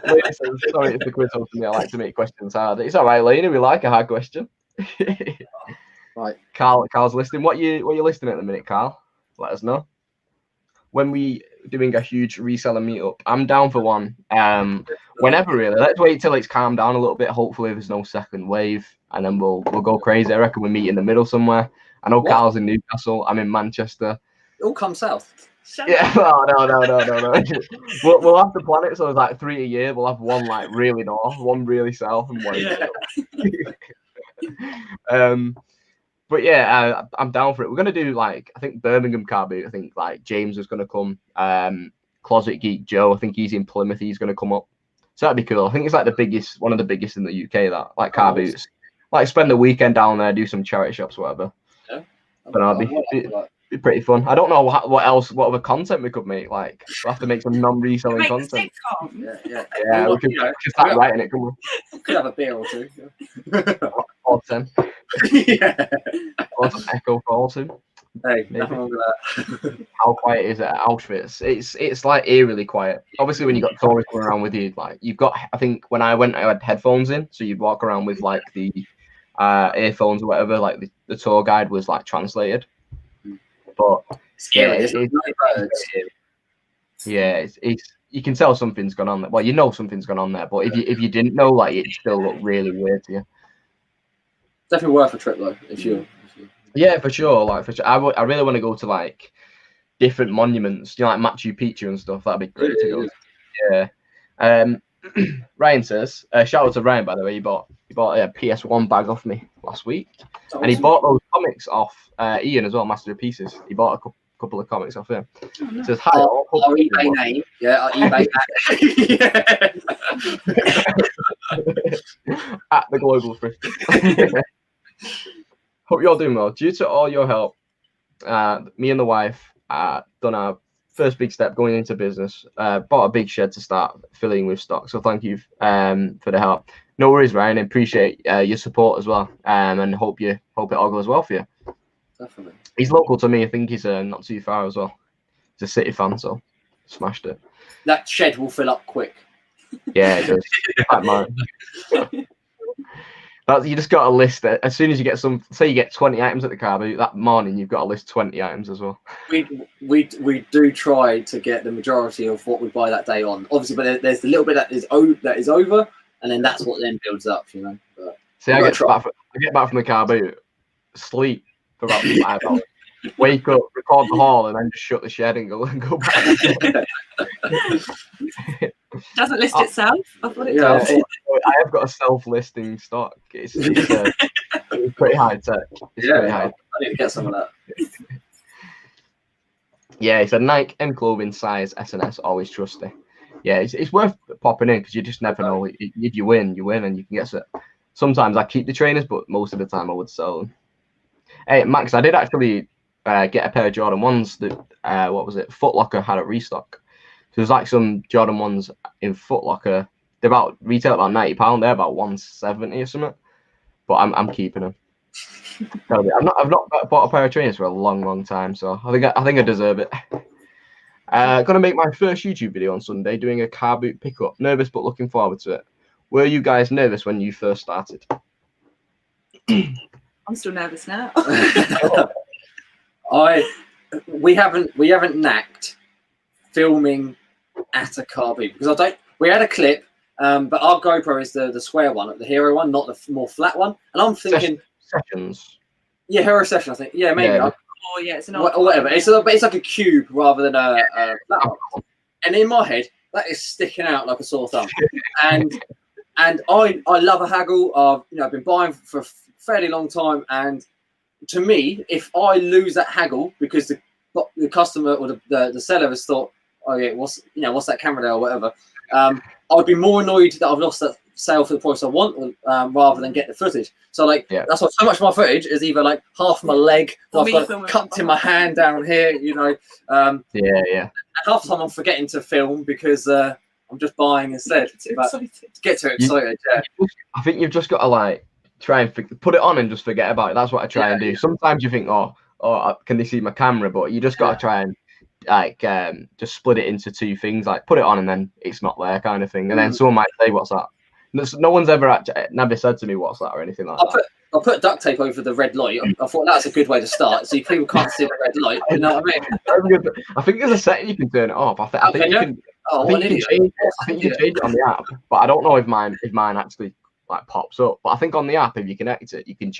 Lena says, sorry, it's the quiz hosting me. I like to make questions hard. It's all right, Lena. We like a hard question. Right. Carl's listening. What you listening at the minute, Carl? Let us know. When we doing a huge reseller meetup, I'm down for one. Whenever really. Let's wait till it's calmed down a little bit. Hopefully there's no second wave, and then we'll go crazy. I reckon we meet in the middle somewhere. I know Carl's in Newcastle. I'm in Manchester. It all comes south. Yeah, no. We'll have to plan it so there's like 3 a year. We'll have one like really north, one really south, and one. But yeah, I'm down for it. We're gonna do like I think Birmingham car boot. I think like James is gonna come. Closet Geek Joe. I think he's in Plymouth. He's gonna come up. So that'd be cool. I think it's like one of the biggest in the UK. That like car boots. Like spend the weekend down there, do some charity shops, whatever. Yeah. But it'd be pretty fun. I don't know what other content we could make. Like we'll have to make some non-reselling content. Yeah, we can start writing it. Can we? Could have a beer or two. Or 10. Yeah. Or some echo calls too. Hey, nothing wrong with that. How quiet is it at Auschwitz? It's like eerily quiet. Obviously, when you got tourists going around with you, like you've got. I think when I went, I had headphones in, so you'd walk around with like the earphones or whatever. Like the tour guide was like translated. But scary. It's you can tell something's gone on there. Well, you know something's gone on there, but if you didn't know, like it still looked really weird to you. Definitely worth a trip though, if you. Yeah, for sure. Like for sure, I really want to go to like different monuments, you know, like Machu Picchu and stuff. That'd be great to go. Yeah. Ryan says, shout out to Ryan by the way. He bought a PS1 bag off me last week, and he bought those comics off Ian as well, Master of Pieces. He bought a couple of comics off him. He says, "Hi, our eBay name, our eBay at the Global Thrifters." Hope you're doing well. Due to all your help, me and the wife done our first big step going into business. Bought a big shed to start filling with stock. So thank you for the help. No worries, Ryan. I appreciate your support as well. And hope it all goes well for you. Definitely. He's local to me. I think he's not too far as well. He's a City fan, so smashed it. That shed will fill up quick. Yeah, it does. Like mine. You just got to list it. As soon as you get say you get 20 items at the car boot, that morning you've got to list 20 items as well. We do try to get the majority of what we buy that day on. Obviously, but there's a little bit that is over, and then that's what then builds up, you know. But see, I get back from the car boot, sleep for about 5 hours, wake up, record the haul, and then just shut the shed and go back. Doesn't list itself. I thought it does. I have got a self-listing stock. It's pretty high tech. Pretty high. I need to get some of that. Yeah, it's a Nike and clothing size S&S, always trusty. Yeah, it's worth popping in because you just never know. If you win, and you can get it. Sometimes I keep the trainers, but most of the time I would sell them. Hey, Max, I did actually get a pair of Jordan 1s that, what was it, Foot Locker had a restock. So there's like some Jordan 1s in Foot Locker. They're retail about £90. They're about £170 or something. But I'm keeping them. I've not bought a pair of trainers for a long time, so I think I deserve it. Gonna make my first YouTube video on Sunday, doing a car boot pickup. Nervous but looking forward to it. Were you guys nervous when you first started? I'm still nervous now. We haven't knacked filming at a car boot because we had a clip, but our GoPro is the square one, the hero one, not the more flat one. And I'm thinking sessions. Yeah, hero session. I think. Yeah, maybe. Yeah. It's an old whatever. It's like a cube rather than a flat one. And in my head, that is sticking out like a sore thumb. and I love a haggle. I've been buying for a fairly long time, and to me, if I lose that haggle because the customer or the seller has thought, oh yeah, what's that camera there or whatever, I'd be more annoyed that I've lost that sell for the price I want, rather than get the footage. So like that's why so much of my footage is either like half my leg, or I've got cupped in my hand down here, you know. And half the time I'm forgetting to film because I'm just buying instead. Get too excited. I think you've just got to like try and put it on and just forget about it. That's what I try and do. Sometimes you think, oh, can they see my camera? But you just got to try and like just split it into two things, like put it on and then it's not there kind of thing. And then someone might say, what's that? No one's ever never said to me what's that or anything like that. I'll put duct tape over the red light. I thought that's a good way to start, so people can't see the red light. You know what I mean? I think there's a setting you can turn it off. I think you can change it on the app, but I don't know if mine actually like pops up. But I think on the app, if you connect it, you can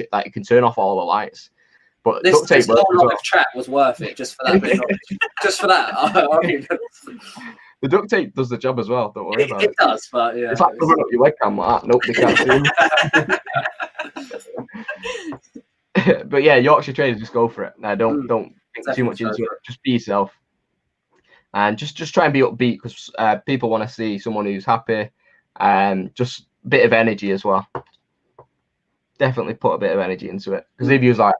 turn off all the lights. But this whole live chat was worth it just for that. Just for that. I mean, the duct tape does the job as well. Don't worry about it. It does, but yeah. It's like covering up your webcam like that. Nope, they can't see. But yeah, Yorkshire traders, just go for it. Now, don't think too much into it. Just be yourself, and just try and be upbeat because people want to see someone who's happy, and just a bit of energy as well. Definitely put a bit of energy into it because if you was like,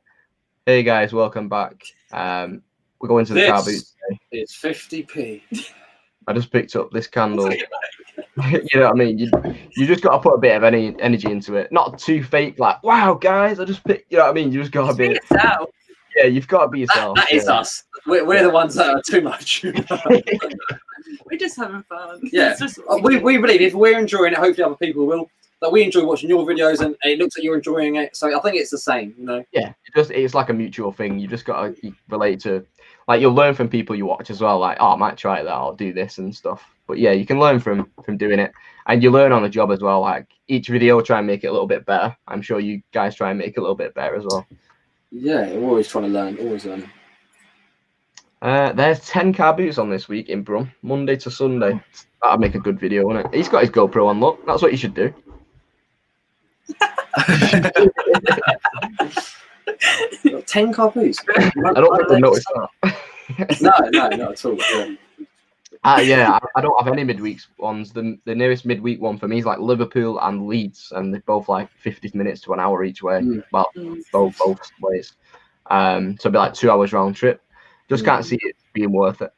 hey guys, welcome back. We're going to the car boot today. It's 50p. I just picked up this candle. You know what I mean? You just got to put a bit of energy into it. Not too fake, like, wow, guys, I just picked, you know what I mean? You just got to be yourself. Yeah, you've got to be yourself. That is us. We're the ones that are too much. We're just having fun. Yeah. We believe if we're enjoying it, hopefully other people will. That we enjoy watching your videos and it looks like you're enjoying it. So I think it's the same, you know? Yeah, it's like a mutual thing. You just got to relate to, like, you'll learn from people you watch as well. Like, oh, I might try that. I'll do this and stuff. But yeah, you can learn from doing it. And you learn on the job as well. Like, each video, try and make it a little bit better. I'm sure you guys try and make it a little bit better as well. Yeah, we're always trying to learn. Always learning. There's 10 car boots on this week in Brum, Monday to Sunday. That'd make a good video, wouldn't it? He's got his GoPro on, look. That's what you should do. 10 copies. I don't think they noticed that. No, not at all. Yeah, I don't have any midweek ones. The nearest midweek one for me is like Liverpool and Leeds, and they're both like 50 minutes to an hour each way. Well, both ways. So it'd be like 2 hours round trip. Just can't see it being worth it.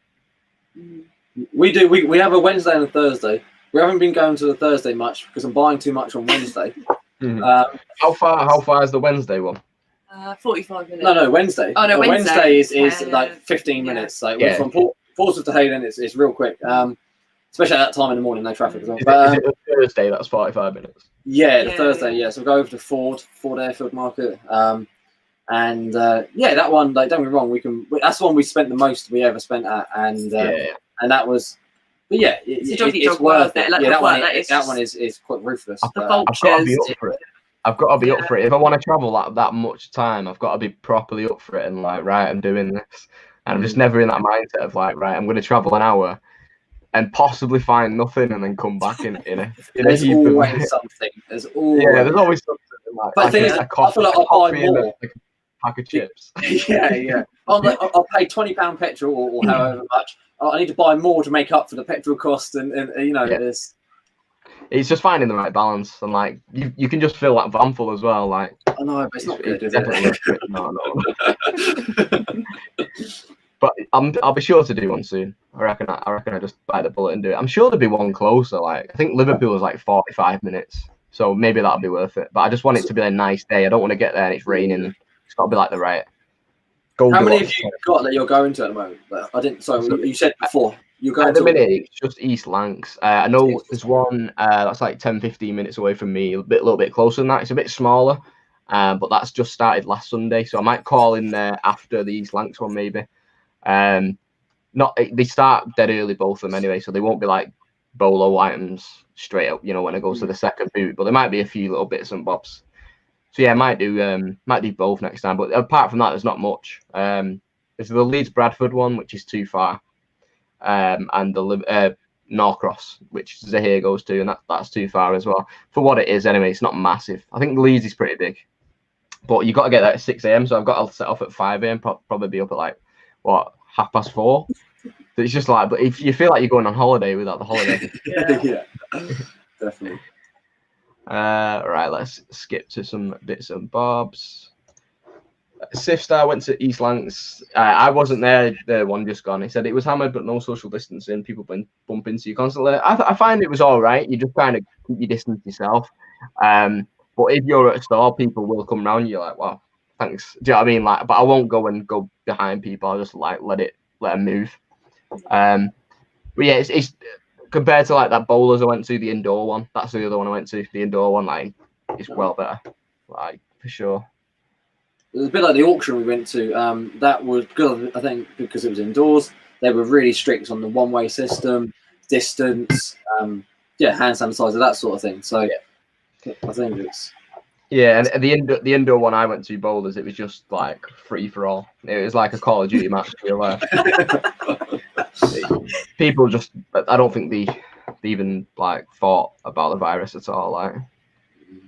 We do. We have a Wednesday and a Thursday. We haven't been going to the Thursday much because I'm buying too much on Wednesday. How far is the Wednesday one? 45 minutes. No, Wednesday. Oh no, Wednesday is like 15 minutes. Like we're from Portsmouth to Hayden, it's real quick. Especially at that time in the morning, no traffic as well. Is it Thursday? That's 45 minutes. Yeah, the Thursday. Yeah, so we go over to Ford Airfield Market. And that one, like, don't get me wrong, that's the one we spent the most we ever spent at, and that was. But yeah, it's worth it. Like, that one is quite ruthless. I've got to be up for it. I've got to be up for it. If I want to travel that much time, I've got to be properly up for it and like, right, I'm doing this. And I'm just never in that mindset of like, right, I'm going to travel an hour and possibly find nothing and then come back in a heap of something. There's always something. But the thing is, I feel like I'll buy more. Like a pack of chips. Yeah. I'll pay £20 petrol or however much. I need to buy more to make up for the petrol cost, and you know, it's just finding the right balance, and like you can just feel that van full as well. Like, I know, but it's not good, is it? No. But I'll be sure to do one soon. I reckon I just bite the bullet and do it. I'm sure there'll be one closer. Like, I think Liverpool is like 45 minutes, so maybe that'll be worth it. But I just want it to be a nice day. I don't want to get there and it's raining. It's got to be like the right. How many have you got that you're going to at the moment? I didn't. So you said before you're going. At the minute, it's just East Lancs. I know there's one that's like 10-15 minutes away from me. A little bit closer than that. It's a bit smaller, but that's just started last Sunday. So I might call in there after the East Lancs one, maybe. They start dead early, both of them anyway, so they won't be like bolo items straight up, you know, when it goes to the second boot. But there might be a few little bits and bobs. So yeah, might do both next time. But apart from that, there's not much. There's the Leeds Bradford one, which is too far, and the Norcross, which Zahir goes to, and that's too far as well. For what it is, anyway, it's not massive. I think Leeds is pretty big, but you got to get there at 6 a.m. So I've got to set off at 5 a.m. Probably be up at like 4:30. It's just like, but if you feel like you're going on holiday without the holiday. Yeah, definitely. Right, let's skip to some bits and bobs. Sifstar went to East Lancs. I wasn't there. The one just gone. He said it was hammered, but no social distancing. People bump into you constantly. I find it was all right. You just kind of keep your distance yourself. But if you're at a store, people will come round you. Like, wow, thanks. Do you know what I mean? Like, but I won't go behind people. I'll just like let them move. But yeah, it's compared to like that bowlers I went to, the indoor one. That's the other one I went to. The indoor one, like, it's well better, like for sure. It was a bit like the auction we went to. That was good, I think, because it was indoors. They were really strict on the one-way system, distance, hand sanitizer, that sort of thing. So yeah. I think it's... Yeah, and the indoor one I went to, bowlers, it was just like free for all. It was like a Call of Duty match. People just, I don't think they even like thought about the virus at all. Like,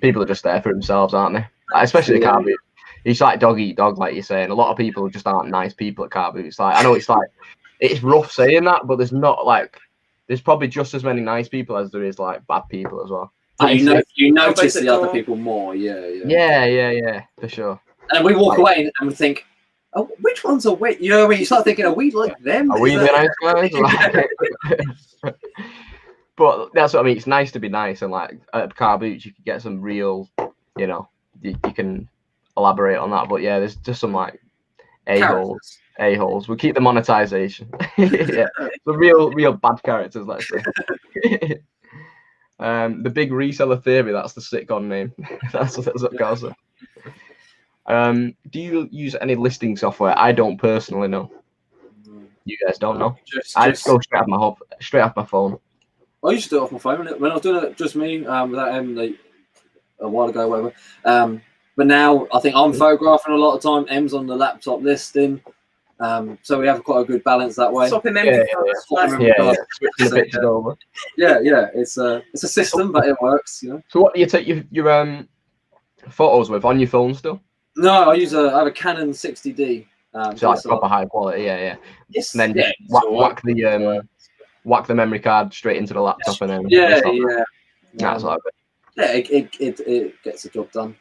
people are just there for themselves, aren't they? Like, especially the car boot. It's like dog eat dog, like you're saying. A lot of people just aren't nice people at car boots. Like, I know it's rough saying that, but there's probably just as many nice people as there is like bad people as well. You notice the other people more, yeah, for sure. And we walk away and we think, oh, which ones are we? You know what I mean? You start thinking, are we like them? Are we the nice guys? But that's what I mean. It's nice to be nice, and like at car boots, you can get some real, you can elaborate on that. But yeah, there's just some like a-holes. We'll keep the monetization. Yeah, the real bad characters, let's say. The big reseller theory, that's the sitcom name. that's what goes on. Do you use any listing software? I don't personally know. You guys don't know? I just go straight off my phone. I used to do it off my phone when I was doing it just me without him a while ago, whatever. But now I think I'm photographing a lot of time. M's on the laptop listing. So we have quite a good balance that way. Swapping memory cards. Yeah. It's a system, but it works. You know? So what do you take your photos with on your phone still? No, I have a Canon 60D. So like proper high quality, yeah. Yes, and then whack the memory card straight into the laptop, and then that's what I bet. It gets the job done.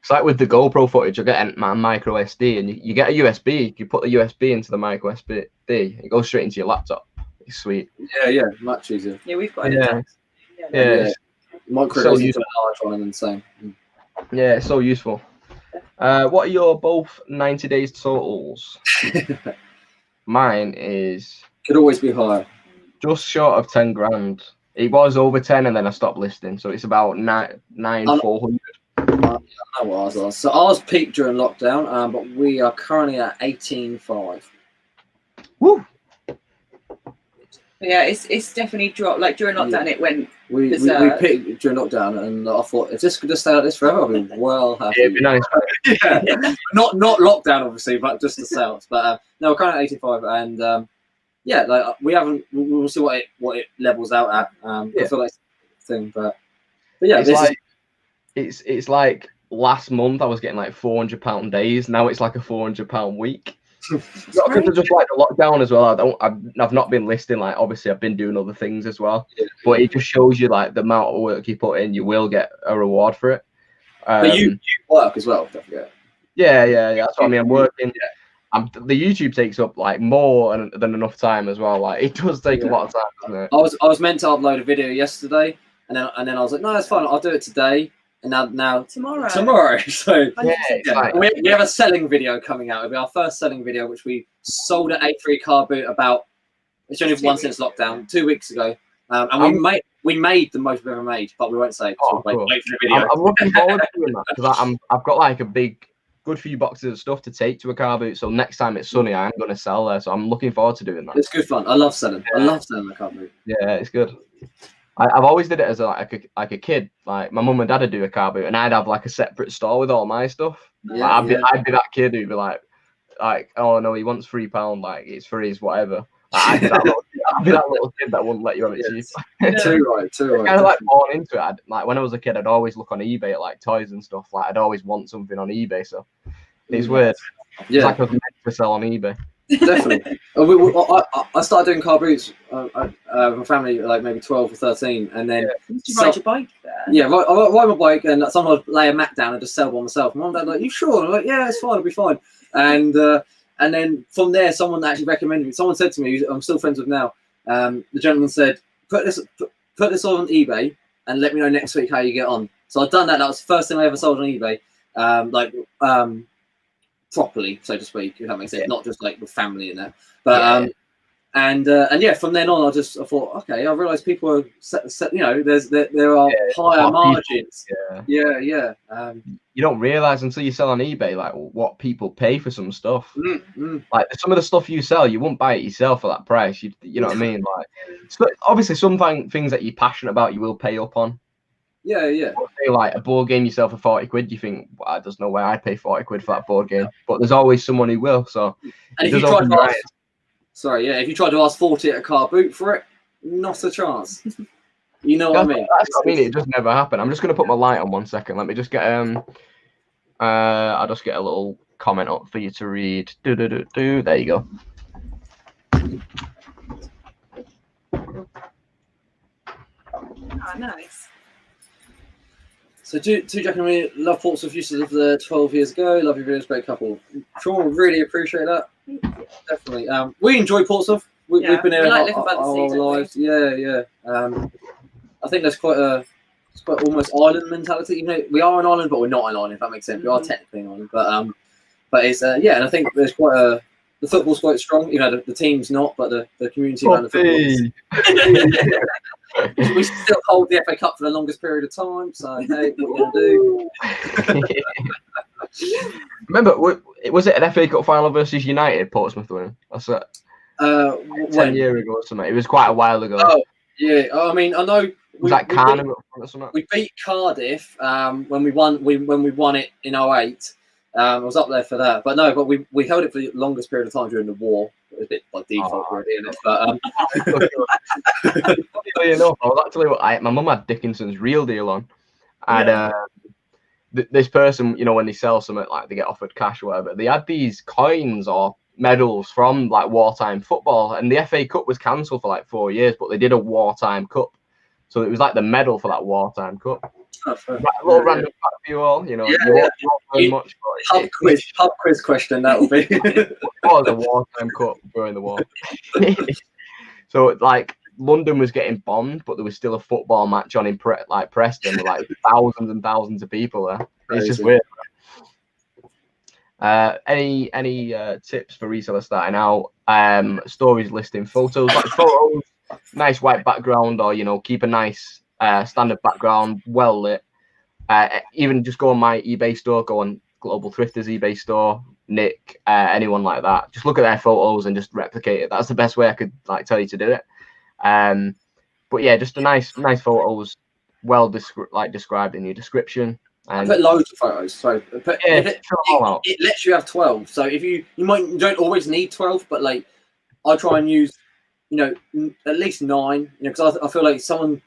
It's like with the GoPro footage, you get a micro SD, and you get a USB. You put the USB into the micro SD, it goes straight into your laptop. It's sweet. Yeah, much easier. Yeah, we've got yeah. Micro so goes into a large one and then same. Yeah, it's so useful. What are your both 90 days totals? Mine is could always be higher. Just short of 10 grand. It was over 10, and then I stopped listing, so it's about 9,400. I know what ours was. So ours peaked during lockdown, but we are currently at 18.5. Woo! Yeah, it's definitely dropped. Like during lockdown, it went. We peaked during lockdown, and I thought if this could just stay like this forever, I'd be well happy. It'd be nice. Not lockdown, obviously, but just the sales. But no, we're currently at 85, and like we haven't. We'll see what it levels out at. I feel like it's a thing, but yeah, it's like last month I was getting like £400 days. Now it's like a £400 week. Not because of just like the lockdown as well. I've not been listing. Like obviously I've been doing other things as well. But it just shows you like the amount of work you put in, you will get a reward for it. But you work as well, don't forget. Yeah. That's what I mean. I'm working. The YouTube takes up like more than enough time as well. Like it does take a lot of time, doesn't it? I was meant to upload a video yesterday, and then I was like, no, that's fine. I'll do it today. And now tomorrow. So like, we have a selling video coming out. It'll be our first selling video, which we sold at A3 Car Boot it's only one since lockdown, 2 weeks ago. And we made the most we've ever made, but we won't say. Cool. Wait for the video. I'm looking forward to doing that because I've got like a good few boxes of stuff to take to a car boot. So next time it's sunny, I'm going to sell there. So I'm looking forward to doing that. It's good fun. I love selling. I love selling the car boot. Yeah, it's good. I've always did it as a kid. Like my mum and dad would do a car boot, and I'd have like a separate store with all my stuff. I'd be that kid who'd be like, oh no, he wants £3, like it's for his whatever. I'd be that little kid that wouldn't let you have it cheap. Too right. Kind of like born into it. Like when I was a kid, I'd always look on eBay at like toys and stuff. Like I'd always want something on eBay. So it's weird. It's like I was meant to sell on eBay. Definitely. I started doing car boots. My family like maybe 12 or 13, and then you ride your bike there. Yeah, I ride my bike, and sometimes lay a mat down and just sell by myself. Mum and Dad like, you sure? I'm like, yeah, it's fine, it'll be fine. And then from there, someone actually recommended me. Someone said to me, I'm still friends with now. The gentleman said, put this on eBay and let me know next week how you get on. So I've done that. That was the first thing I ever sold on eBay. Properly, so to speak, if that makes sense, not just like with family and that. But and yeah, from then on, I thought, okay, I realised people are there are higher margins. Yeah. You don't realise until you sell on eBay like what people pay for some stuff. Like some of the stuff you sell, you won't buy it yourself for that price. You know what I mean? Like, so obviously, some things that you're passionate about, you will pay up on. Yeah. Like a board game yourself for 40 quid, you think, well, there's no way I'd pay 40 quid for that board game. But there's always someone who will. So and if you try to ask, if you try to ask 40 at a car boot for it, not a chance. You know what I mean? That's what I mean. It just never happened. I'm just gonna put my light on 1 second. Let me just get I'll just get a little comment up for you to read. There you go. Oh, nice. So Jack and me love Portsmouth. Used to live there 12 years ago. Love your videos, great couple. Sean, really appreciate that. Definitely. We enjoy Portsmouth. We've been here our lives. Yeah. I think there's quite almost island mentality. You know, we are an island, but we're not an island. If that makes sense, we are technically an island. But it's and I think there's quite the football's quite strong. You know, the team's not, but the community around the football. We still hold the FA Cup for the longest period of time, so hey, what we're gonna do? Remember, was it an FA Cup final versus United? Portsmouth winning. That's it. 10 years ago or something. It was quite a while ago. Oh yeah. I mean, I know. Was that Carnival or something? We beat Cardiff when we won it in 08. I was up there for that, but we held it for the longest period of time during the war. It was a bit by default, really, isn't it? But funny enough, I was actually my mum had Dickinson's Real Deal on, and this person, you know, when they sell something, like they get offered cash or whatever, they had these coins or medals from like wartime football, and the FA Cup was cancelled for like 4 years, but they did a wartime cup, so it was like the medal for that wartime cup. A little random fact for you all, you know. You won't learn much. Pub quiz question, that will be. It was a wartime cup during the war. So like London was getting bombed, but there was still a football match on in Preston with like thousands and thousands of people there. It's just weird. Any tips for resellers starting out? Stories listing photos, like photos, nice white background, or keep a nice standard background, well lit. Even just go on my eBay store, go on Global Thrifters eBay store, Nick, anyone like that. Just look at their photos and just replicate it. That's the best way I could tell you to do it. But yeah, just a nice photos, well described in your description. And I put loads of photos. So it lets you have 12. So if you don't always need 12, but like I try and use at least 9. Because I feel like someone,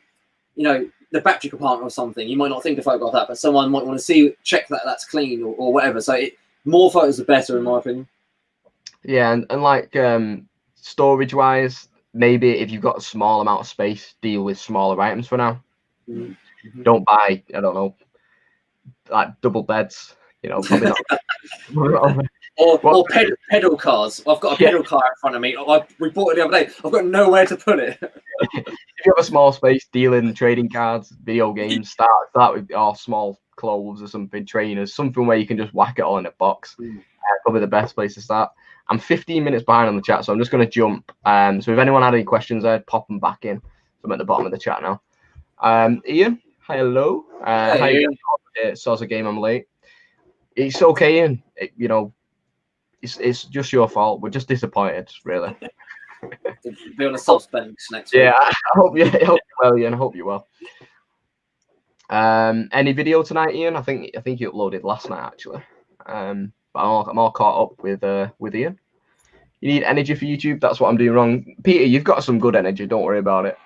the battery compartment or something, you might not think to photograph that, but someone might want to check that that's clean or whatever. So more photos are better in my opinion. Yeah, and like storage wise, maybe if you've got a small amount of space, deal with smaller items for now. Mm-hmm. Don't buy, I don't know, like double beds, probably not. or pedal cars. I've got a pedal car in front of me. We bought it the other day. I've got nowhere to put it. If you have a small space, dealing, trading cards, video games, start with small clothes or something, trainers, something where you can just whack it all in a box. Probably the best place to start. I'm 15 minutes behind on the chat, so I'm just going to jump. So if anyone had any questions, I'd pop them back in. So I'm at the bottom of the chat now. Ian, hello. Hey, Ian. It's a game I'm late. It's okay, Ian. It's just your fault. We're just disappointed, really. Be on a suspense next week. Yeah, I hope you well, Ian. I hope you will. Any video tonight, Ian? I think you uploaded last night actually. But I'm all caught up with Ian. You need energy for YouTube. That's what I'm doing wrong, Peter. You've got some good energy. Don't worry about it.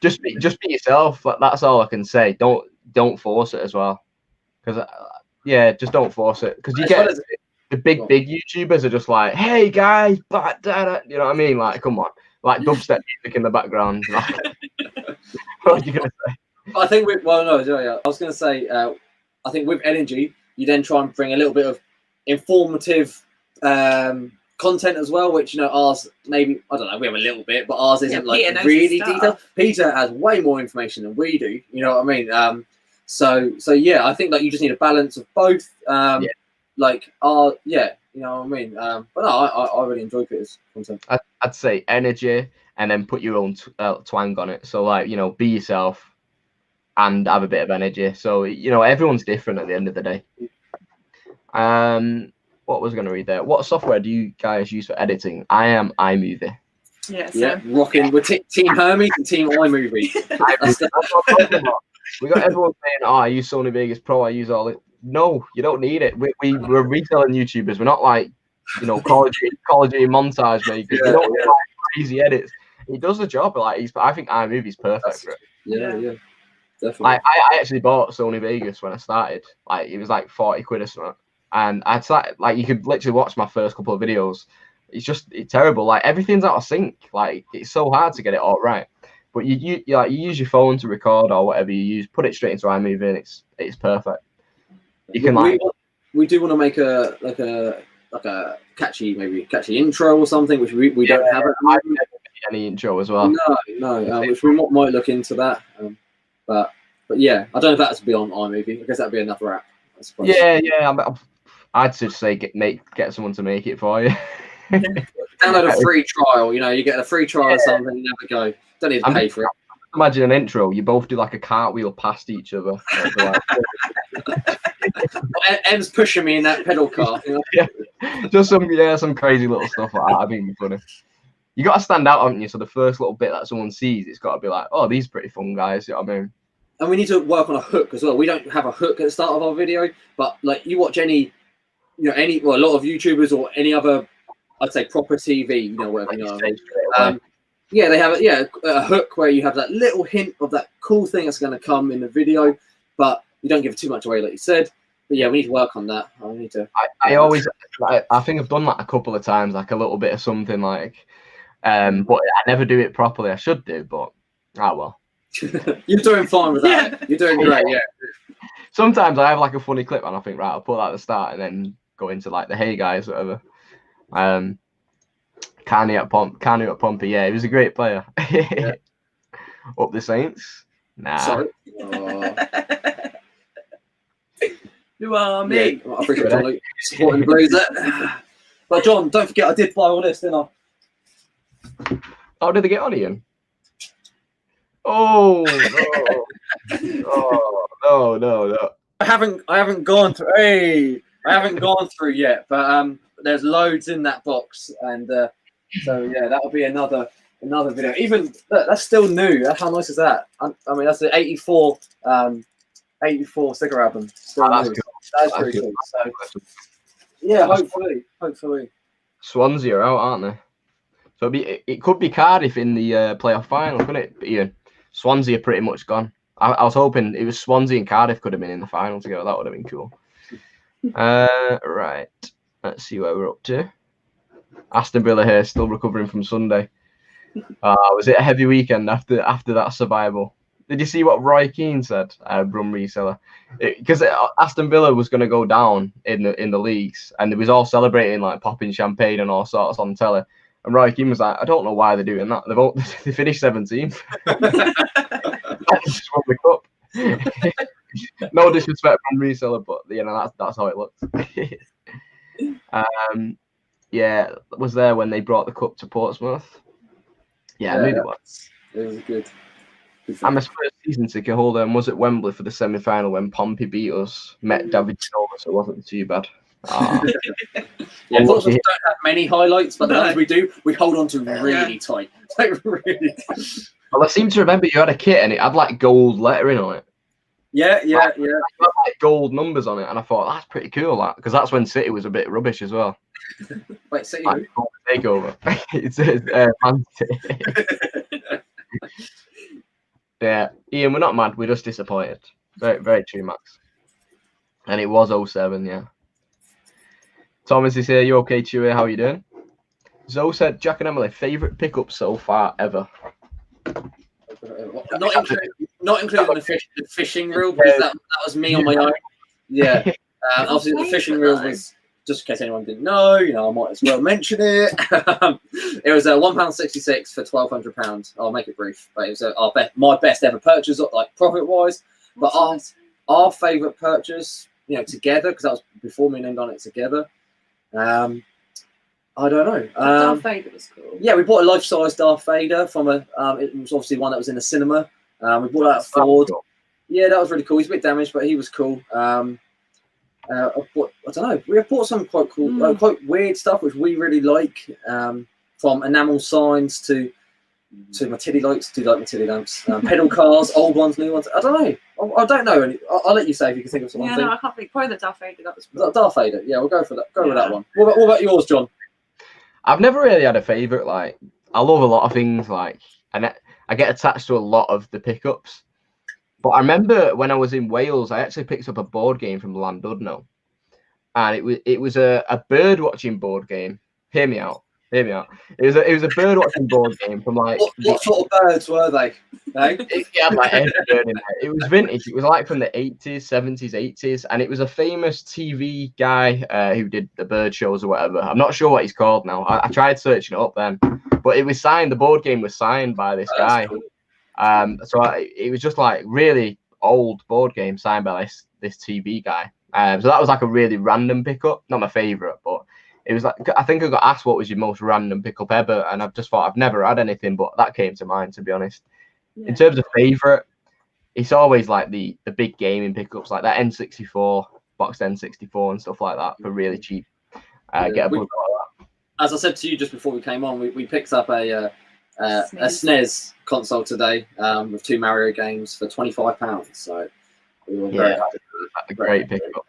Just be yourself. That's all I can say. Don't force it as well. Because just don't force it. Because you get. the big YouTubers are just like, hey guys, blah, da, da. You know what I mean? Like, come on, like dubstep music in the background. Like, what are you gonna say? I think I was gonna say, I think with energy, you then try and bring a little bit of informative content as well, which ours maybe, I don't know, we have a little bit, but ours isn't like really detailed. Peter has way more information than we do. You know what I mean? So yeah, I think like you just need a balance of both. Like you know what I mean. But no, I really enjoy Peter's content. I'd say energy, and then put your own twang on it. So like, be yourself and have a bit of energy. So everyone's different at the end of the day. What was I going to read there? What software do you guys use for editing? I am iMovie. Yeah, rocking. We're Team Hermes and Team iMovie. We got everyone saying, "Oh, I use Sony Vegas Pro. I use all it." No, you don't need it. We're reselling YouTubers. We're not like college montage makers. We don't need crazy edits. It does the job. Like I think iMovie's perfect for it. Yeah. Definitely. Like I actually bought Sony Vegas when I started. Like it was like 40 quid or something. And I'd started, like, you could literally watch my first couple of videos. It's terrible. Like everything's out of sync. Like it's so hard to get it all right. But you use your phone to record or whatever you use. Put it straight into iMovie, and it's perfect. You can we do want to make a catchy intro or something, which we don't have. I don't have any intro as well. No. Which we might look into that. But yeah, I don't know if that's beyond iMovie. I guess that'd be another app. I suppose. Yeah. I'd just say get someone to make it for you. Download a free trial. You get a free trial or something. You never go. Don't need to pay for it. Imagine an intro. You both do like a cartwheel past each other. Em's pushing me in that pedal car. Yeah, just some crazy little stuff like that. I think it'd be funny. You got to stand out, haven't you? So the first little bit that someone sees, it's got to be like, oh, these are pretty fun guys. You know what I mean? And we need to work on a hook as well. We don't have a hook at the start of our video, but like you watch a lot of YouTubers or any other, I'd say proper TV, whatever. They have a hook where you have that little hint of that cool thing that's going to come in the video, but you don't give too much away, like you said. But yeah, we need to work on that. I need to. I think I've done that a couple of times, like a little bit of something like, but I never do it properly. I should do, but well. You're doing fine with that. Yeah. You're doing great. Yeah. Sometimes I have like a funny clip, and I think, right, I'll put that at the start, and then go into like the hey guys, whatever. Carney at Pompey, yeah, he was a great player. Yeah. Up the Saints? Nah. Sorry. You are me. Yeah, I appreciate John supporting the Blues there. But John, don't forget I did buy all this, didn't I? Oh, did they get on Ian? Oh no. I haven't gone through. Hey, I haven't gone through yet, but there's loads in that box, and so yeah, that'll be another video. Even that's still new. How nice is that? I mean, that's the 84 sticker album. Still new. Cool. That's pretty cool. So, yeah, hopefully. Swansea are out, aren't they? So it could be Cardiff in the playoff final, couldn't it, Ian? Swansea are pretty much gone. I was hoping it was Swansea and Cardiff could have been in the final together. That would have been cool. Right. Let's see where we're up to. Aston Villa here, still recovering from Sunday. Was it a heavy weekend after that survival? Did you see what Roy Keane said, Brum Reseller? Because Aston Villa was going to go down in the leagues, and it was all celebrating, like popping champagne and all sorts on telly. And Roy Keane was like, I don't know why they're doing that. They finished 17th. Just won the cup. No disrespect from Reseller, but that's how it looked. Was there when they brought the cup to Portsmouth? Yeah, maybe it was. It was good. I'm a Spurs season ticket holder and was at Wembley for the semi-final when Pompey beat us. Met David Silva, so it wasn't too bad. Portsmouth don't have many highlights, but the ones we do, we hold on to really tight. Like really. Well, I seem to remember you had a kit and it had like gold lettering on it. Yeah. It had like gold numbers on it, and I thought that's pretty cool, because that's when City was a bit rubbish as well. Wait, City like, takeover. It's Man City. Yeah, Ian, we're not mad. We're just disappointed. Very, very true, Max. And it was 07, yeah. Thomas is here. You okay, Chewy? How are you doing? Zoe said, Jack and Emily, favourite pickup so far ever. Not including the fishing reel, because that was me on my own. Yeah. Obviously, the fishing reel was, just in case anyone didn't know, I might as well mention it. It was £1.66 for £1,200. I'll make it brief, but it was my best ever purchase, like profit-wise. But our favourite purchase, together, because that was before me and him done it together. I don't know. Darth Vader was cool. Yeah, we bought a life-size Darth Vader from it was obviously one that was in the cinema. We bought that at Ford. Cool. Yeah, that was really cool. He's a bit damaged, but he was cool. I don't know. We have bought some quite cool, quite weird stuff, which we really like. From enamel signs to my titty lights. Do you like my titty lamps? Pedal cars, old ones, new ones. I don't know. I don't know. I'll let you say if you can think of something. Yeah, no, I can't think. Probably the Darth Vader. That was cool. Darth Vader. Yeah, we'll go for that. Go with that one. What about yours, John? I've never really had a favourite. Like, I love a lot of things. Like, and I get attached to a lot of the pickups. But I remember when I was in Wales, I actually picked up a board game from Llandudno, and it was a bird watching board game. Hear me out. It was a bird watching board game from like. What sort of birds were they? It had like every bird in there. It was vintage. It was like from the 80s, 70s, 80s, and it was a famous TV guy who did the bird shows or whatever. I'm not sure what he's called now. I tried searching it up then, but it was signed. The board game was signed by this guy. Cool. It was just like really old board game signed by this TV guy. So that was like a really random pickup. Not my favorite, but. It was like, I think I got asked what was your most random pickup ever, and I've just thought I've never had anything, but that came to mind, to be honest. Yeah. In terms of favourite, it's always like the big gaming pickups, like that N64, boxed N64 and stuff like that for really cheap. Get a book like that. As I said to you just before we came on, we picked up a SNES console today with 2 Mario games for £25. So we were very happy. A great pickup.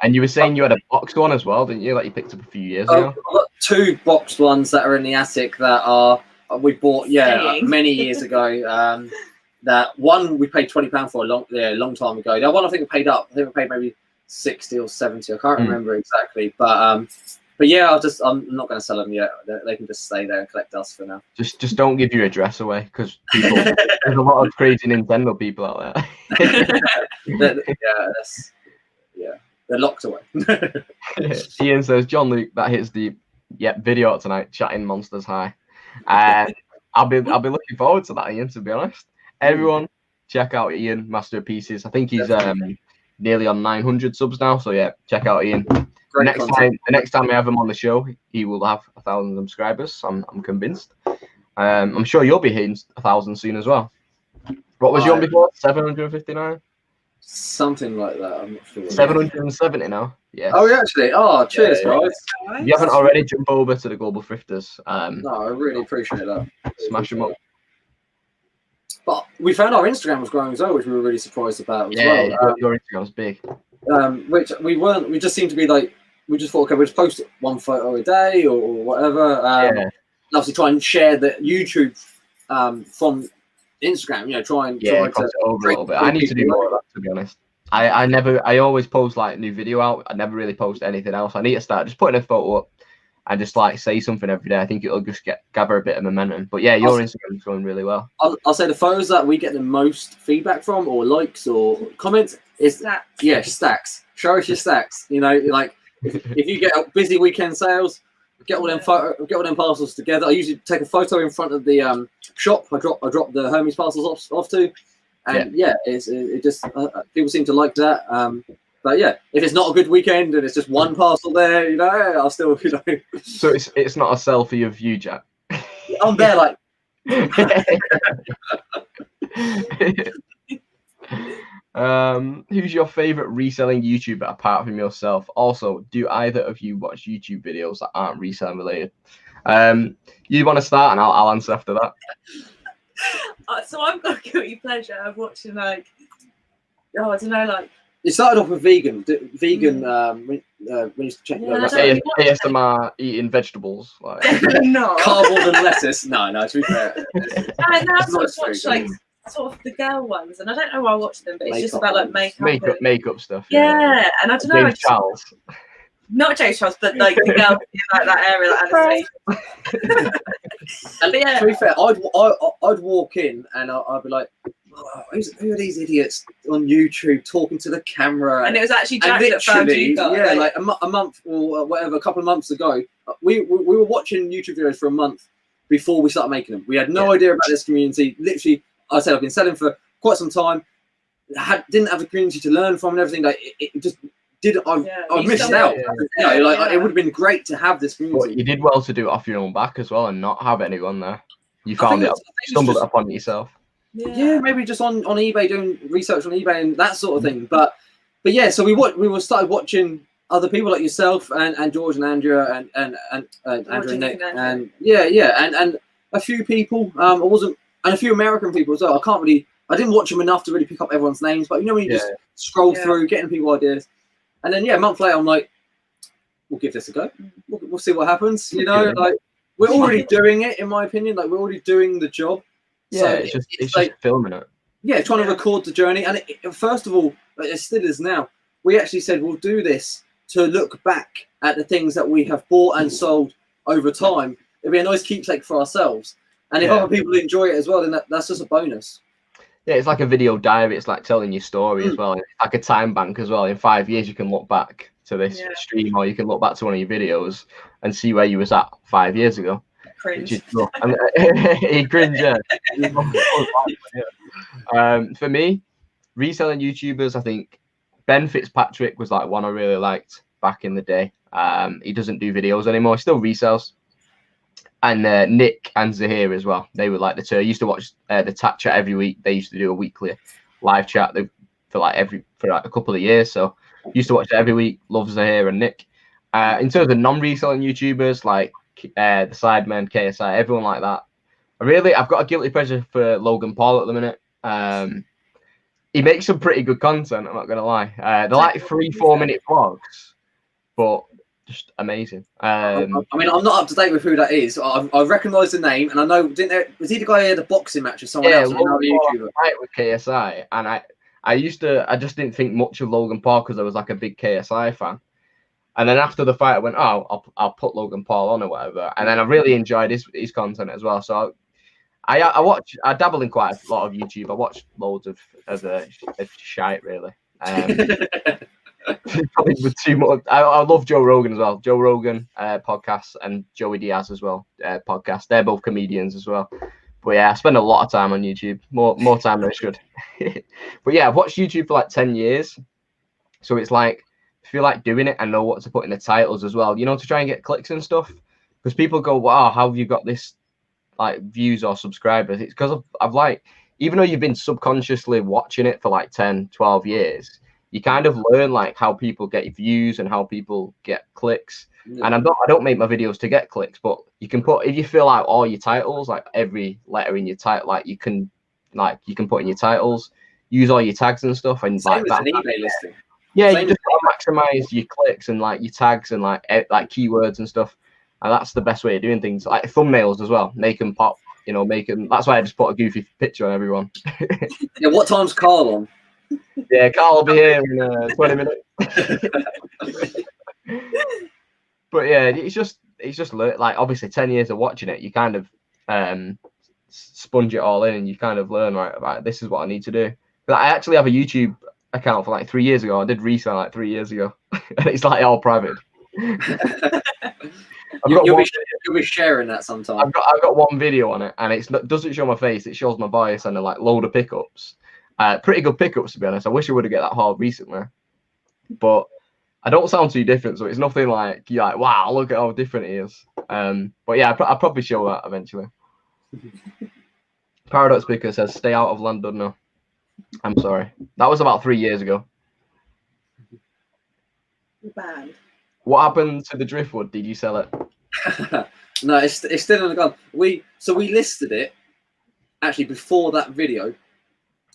And you were saying you had a boxed one as well, didn't you? Like you picked up a few years ago. I've got 2 boxed ones that are in the attic that we bought many years ago. That one we paid £20 for a long time ago. That one I think we paid up. I think we paid maybe 60 or 70. I can't remember exactly. But yeah, I'm not going to sell them yet. They can just stay there and collect dust for now. Just don't give your address away, because there's a lot of crazy Nintendo people out there. They're locked away. Ian says, John Luke, that hits the video tonight, chatting Monsters High. I'll be looking forward to that, Ian, to be honest. Everyone, check out Ian, Master of Pieces. I think he's nearly on 900 subs now, so yeah, check out Ian. The next time we have him on the show, he will have 1,000 subscribers. I'm convinced. I'm sure you'll be hitting 1,000 soon as well. What was you on before? 759? Something like that. I'm not sure. 770 now. Yeah. Oh, actually. Oh, cheers, guys. If you haven't already, jump over to the Global Thrifters. No, I really appreciate that. Smash them up. But we found our Instagram was growing as well, which we were really surprised about as well. Your Instagram's big. Which we just seemed to be like, we just thought, okay, we'll just post 1 photo a day or whatever. And obviously try and share the YouTube from Instagram, try cross it over a little bit. I need to do more of that, to be honest. I always post like new video out. I never really post anything else. I need to start just putting a photo up and just like say something every day. I think it'll just gather a bit of momentum. But yeah, your Instagram's going really well. I'll say the photos that we get the most feedback from, or likes or comments, is stacks. Show us your stacks. Like if you get a busy weekend sales, get all them parcels together. I usually take a photo in front of the shop. I drop the Hermes parcels off to, and it just people seem to like that. But yeah, if it's not a good weekend and it's just one parcel there, I'll still, So it's not a selfie of you, Jack. I'm there like. Who's your favorite reselling YouTuber apart from yourself? Also, do either of you watch YouTube videos that aren't reselling related? You want to start, and I'll answer after that. So I've got a guilty pleasure of watching I don't know, like. It started off with vegan. When you used to check ASMR eating vegetables, like no cardboard and lettuce. No, to be fair. I now sort of watch like sort of the girl ones, and I don't know why I watch them, but it's just about like makeup stuff. Yeah, and I don't know. Charles. Not James Charles, but like the girl in like that area, like Anastasia. And Yeah. to be fair, I'd walk in and I'd be like, oh, who are these idiots on YouTube talking to the camera? And it was actually Jack that found you guys. Yeah, like a month or whatever, a couple of months ago, we were watching YouTube videos for a month before we started making them. We had no idea about this community. Literally, I said I've been selling for quite some time. Didn't have a community to learn from and everything. Like it just didn't. I missed out. It would have been great to have this community. But you did well to do it off your own back as well and not have anyone there. You found it, stumbled upon it yourself. Yeah, maybe just on eBay, doing research on eBay and that sort of thing. But yeah, so we started watching other people like yourself and George and Andrea and Andrew and Nick and and a few people. And a few American people as well. I didn't watch them enough to really pick up everyone's names, but you know when you just scroll through, getting people ideas, and then a month later I'm like, we'll give this a go. We'll see what happens. You know, like we're already doing it. In my opinion, like we're already doing the job. Yeah, so it's like just filming it. Yeah, trying to record the journey. And first of all, it still is now. We actually said we'll do this to look back at the things that we have bought and sold over time. It'd be a nice keepsake for ourselves. And if other people enjoy it as well, then that's just a bonus. Yeah, it's like a video diary. It's like telling your story as well. It's like a time bank as well. In 5 years, you can look back to this stream, or you can look back to one of your videos and see where you was at 5 years ago. Cringe. He cringe, yeah. For me, reselling YouTubers, I think Ben Fitzpatrick was like one I really liked back in the day. He doesn't do videos anymore. He still resells. And Nick and Zahir as well. They were like the two. I used to watch the Tat Chat every week. They used to do a weekly live chat for like a couple of years. So used to watch it every week. Love Zahir and Nick. In terms of non-reselling YouTubers like the Sidemen, KSI, everyone like that. I've got a guilty pleasure for Logan Paul at the minute. He makes some pretty good content. I'm not gonna lie. They're like 3-4 minute vlogs, but just amazing. I mean, I'm not up to date with who that is. I recognise the name, and I know. Was he the guy who had a boxing match with someone else? Another YouTuber? Right, with KSI, and I just didn't think much of Logan Paul because I was like a big KSI fan. And then after the fight, I went, oh, I'll put Logan Paul on or whatever. And then I really enjoyed his content as well. So I dabble in quite a lot of YouTube. I watch loads of shite really. Probably with too much. I love Joe Rogan as well. Joe Rogan podcast and Joey Diaz as well podcast. They're both comedians as well. But yeah, I spend a lot of time on YouTube, more time than I should. But yeah, I've watched YouTube for like 10 years, so it's like I feel like doing it. I know what to put in the titles as well, you know, to try and get clicks and stuff. Because people go, wow, how have you got this like views or subscribers? It's because I've like, even though you've been subconsciously watching it for like 10, 12 years. You kind of learn like how people get views and how people get clicks. Yeah. And I don't make my videos to get clicks, but you can put, if you fill out all your titles, like every letter in your title, like you can put in your titles, use all your tags and stuff, and same like that. An eBay listing. Yeah, you just maximize your clicks and like your tags and like keywords and stuff. And that's the best way of doing things. Like thumbnails as well, make them pop. You know, that's why I just put a goofy picture on everyone. Yeah, what time's Carl on? Yeah, Carl will be here in 20 minutes. But yeah, it's just like obviously 10 years of watching it, you kind of sponge it all in and you kind of learn right, this is what I need to do. But I actually have a YouTube account for like 3 years ago. I did resell like 3 years ago, and it's like all private. You'll be sharing that sometime. I've got one video on it, and it doesn't show my face. It shows my voice and a like load of pickups. Pretty good pickups, to be honest. I wish I would have get that hard recently, but I don't sound too different, so it's nothing like you're like, wow, look at how different it is. But yeah, I'll probably show that eventually. Paradox Picker says, "Stay out of London." No, I'm sorry. That was about 3 years ago. Bad. What happened to the driftwood? Did you sell it? No, it's still on the gun. We listed it actually before that video.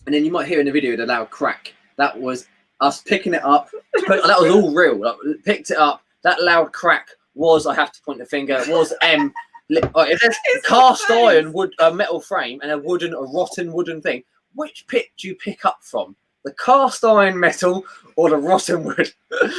And then you might hear in the video the loud crack. That was us picking it up. That was all real. Like, picked it up. That loud crack was, I have to point the finger, was if there's cast iron wood, a metal frame, and a rotten wooden thing, which pit do you pick up from? the cast iron metal or the rotten wood.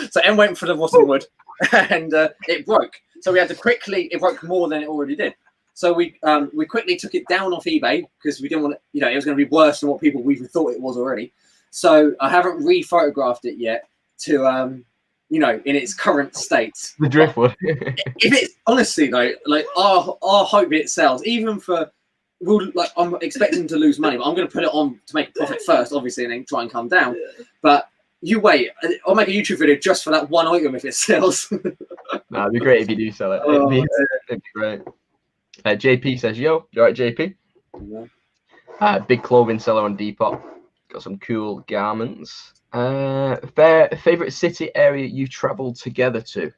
So Em went for the rotten wood, and it broke. So we had to quickly. It broke more than it already did. So we quickly took it down off eBay because we didn't want it was going to be worse than what people even thought it was already. So I haven't re-photographed it yet to in its current state. The driftwood. If it's honestly though, like our hope it sells, even for I'm expecting to lose money, but I'm going to put it on to make a profit first, obviously, and then try and come down. But you wait, I'll make a YouTube video just for that one item if it sells. No, it'd be great if you do sell it. It'd be great. JP says, "Yo, you alright, JP?" Yeah. Big clothing seller on Depop. Got some cool garments. Favorite city area you travelled together to?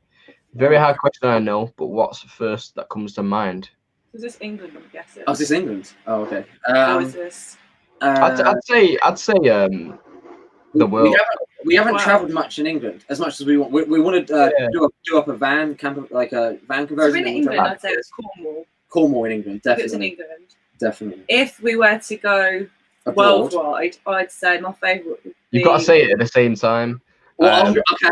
Very hard question, I know, but what's the first that comes to mind? Is this England? I'm guessing. Oh, is this England? Oh, okay. How is this? I'd say the world. We haven't travelled much in England as much as we want. We want to do up a van like a van conversion. So in England, I'd say it was Cornwall. Cornwall in England, definitely. If it was in England. Definitely. If we were to go worldwide, I'd say my favourite would be... You've got to say it at the same time. Well, yeah. You've got to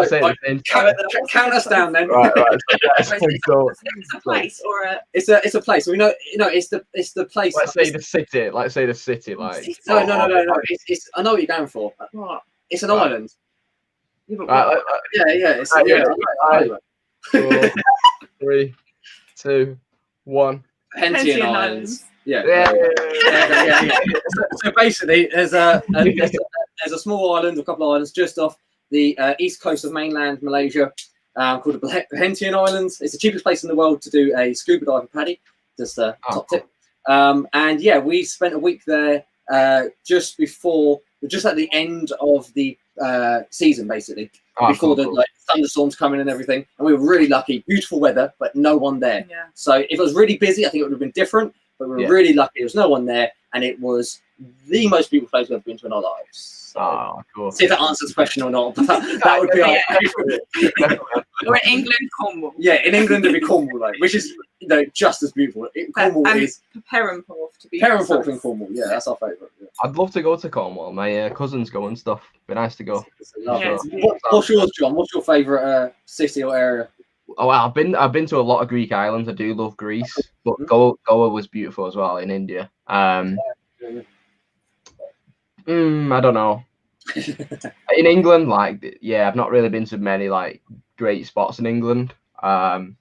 say it at the same time. Count us down then. Right. It's a place or a... It's a place. We know. It's the place. Let's say the city. Like say the city. Like no. It's I know what you're going for. What? It's an island. Yeah. Four, 3, 2, 1. Hentian Islands. Yeah. So basically, there's a small island, a couple of islands just off the east coast of mainland Malaysia, called the Hentian Islands. It's the cheapest place in the world to do a scuba dive and paddy. Just a top tip. And yeah, we spent a week there just at the end of the season, basically, before the thunderstorms coming and everything. And we were really lucky. Beautiful weather, but no one there. Yeah. So if it was really busy, I think it would have been different. But we were really lucky. There was no one there, and it was the most beautiful place we've ever been to in our lives. So, cool. See if that answers the question or not. But that would be Or in England, Cornwall. Yeah, in England it'd be Cornwall, like, which is just as beautiful. Cornwall is Perranporth to be Perranporth in Cornwall. Yeah, that's our favourite. Yeah. I'd love to go to Cornwall. My cousins go and stuff. Be nice to go. What's yours, John? What's your favourite city or area? Oh, well, I've been to a lot of Greek islands. I do love Greece, but Goa was beautiful as well in India. I don't know. In England, I've not really been to many great spots in England. I'd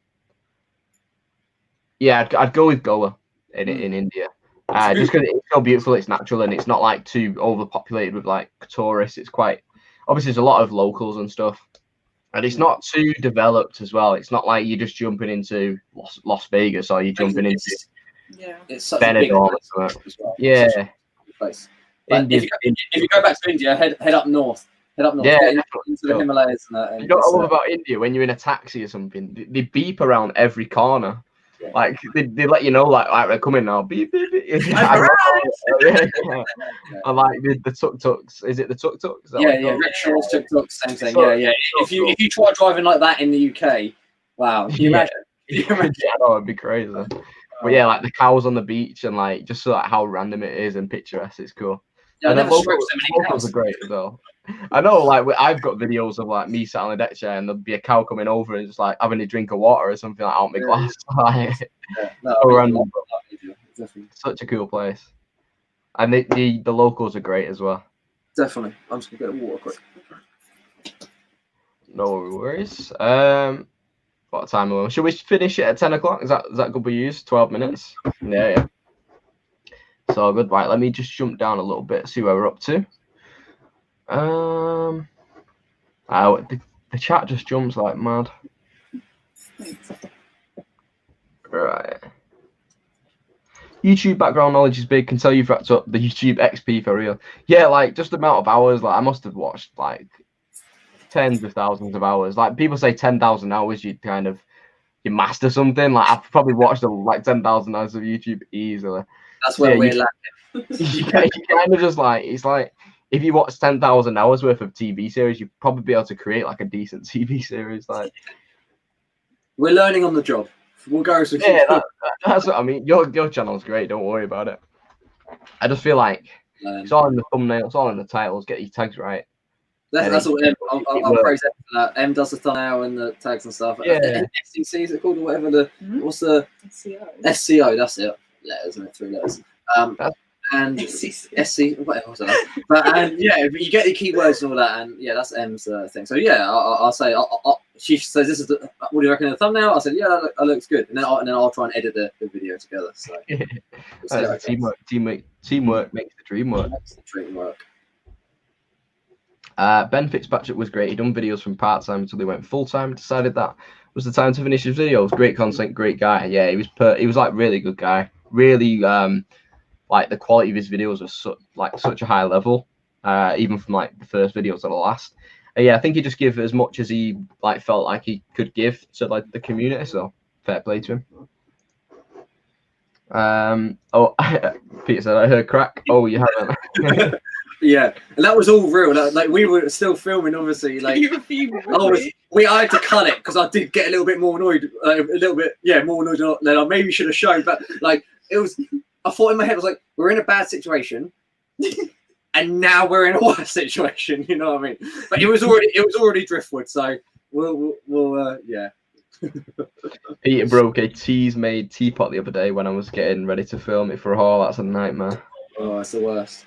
go with Goa in India. Just because it's so beautiful, it's natural, and it's not too overpopulated with tourists. It's quite obviously there's a lot of locals and stuff. And it's not too developed as well. It's not like you're just jumping into Las Vegas or you're jumping into Benidorm or something. Yeah. Place. If you go back to India, head up north. Yeah, into the Himalayas. And you know what I love about India? When you're in a taxi or something, they beep around every corner. Yeah. They let you know, they're coming now. Beep, beep, beep. And the tuk-tuks. Is it the tuk-tuks? Yeah, rickshaws, tuk-tuks, same thing. Yeah. If you try driving like that in the UK, wow. Can you imagine? I know, it'd be crazy. But yeah, the cows on the beach and just how random it is and picturesque, it's cool. Yeah, and the locals are great as well. I know, I've got videos of me sat on the deck chair and there'll be a cow coming over and just having a drink of water or something out my glass. Such a cool place, and the locals are great as well. Definitely, I'm just gonna get water quick. No worries. What time are we? Should we finish it at 10 o'clock? Is that good? We use 12 minutes. Yeah. So good. Right, let me just jump down a little bit, see where we're up to. The chat just jumps like mad. Right. YouTube background knowledge is big. Can tell you've racked up the YouTube XP for real. Yeah, just the amount of hours. I must have watched tens of thousands of hours. People say 10,000 hours. You master something. I've probably watched 10,000 hours of YouTube easily. That's where we're lacking. You kind of just it's if you watch 10,000 hours worth of TV series, you'd probably be able to create a decent TV series. We're learning on the job. We'll go. Yeah, that's what I mean. Your channel's great. Don't worry about it. I just feel like it's all in the thumbnail, it's all in the titles. Get your tags right. That's what I'll praise Em for that. Em does the thumbnail and the tags and stuff. Yeah. SEC is it called or whatever? What's the SCO? That's it. Letters, isn't it? 3 letters. And SC, whatever. But yeah, you get the keywords and all that, and yeah, that's Em's thing. So yeah, I'll say, she says this is the. What do you reckon of the thumbnail? I said, yeah, that looks good, and then I'll try and edit the video together. So teamwork makes the dream work. Ben Fitzpatrick was great. He done videos from part-time until he went full-time. Decided that was the time to finish his videos. Great content, great guy. Yeah, he was like really good guy. Really, like the quality of his videos was such a high level, even from like the first videos to the last. Yeah, I think he just gave as much as he like felt like he could give to like the community. So fair play to him. Peter said, I heard crack. Oh, you haven't. Yeah, and that was all real. Like we were still filming, obviously. Like I had to cut it because I did get a little bit more annoyed, more annoyed than I maybe should have shown. But like it was, I thought in my head, I was like, we're in a bad situation, and now we're in a worse situation. You know what I mean? But it was already driftwood, so we'll yeah. Peter broke a teas-made teapot the other day when I was getting ready to film it for a haul. That's a nightmare. Oh, it's the worst.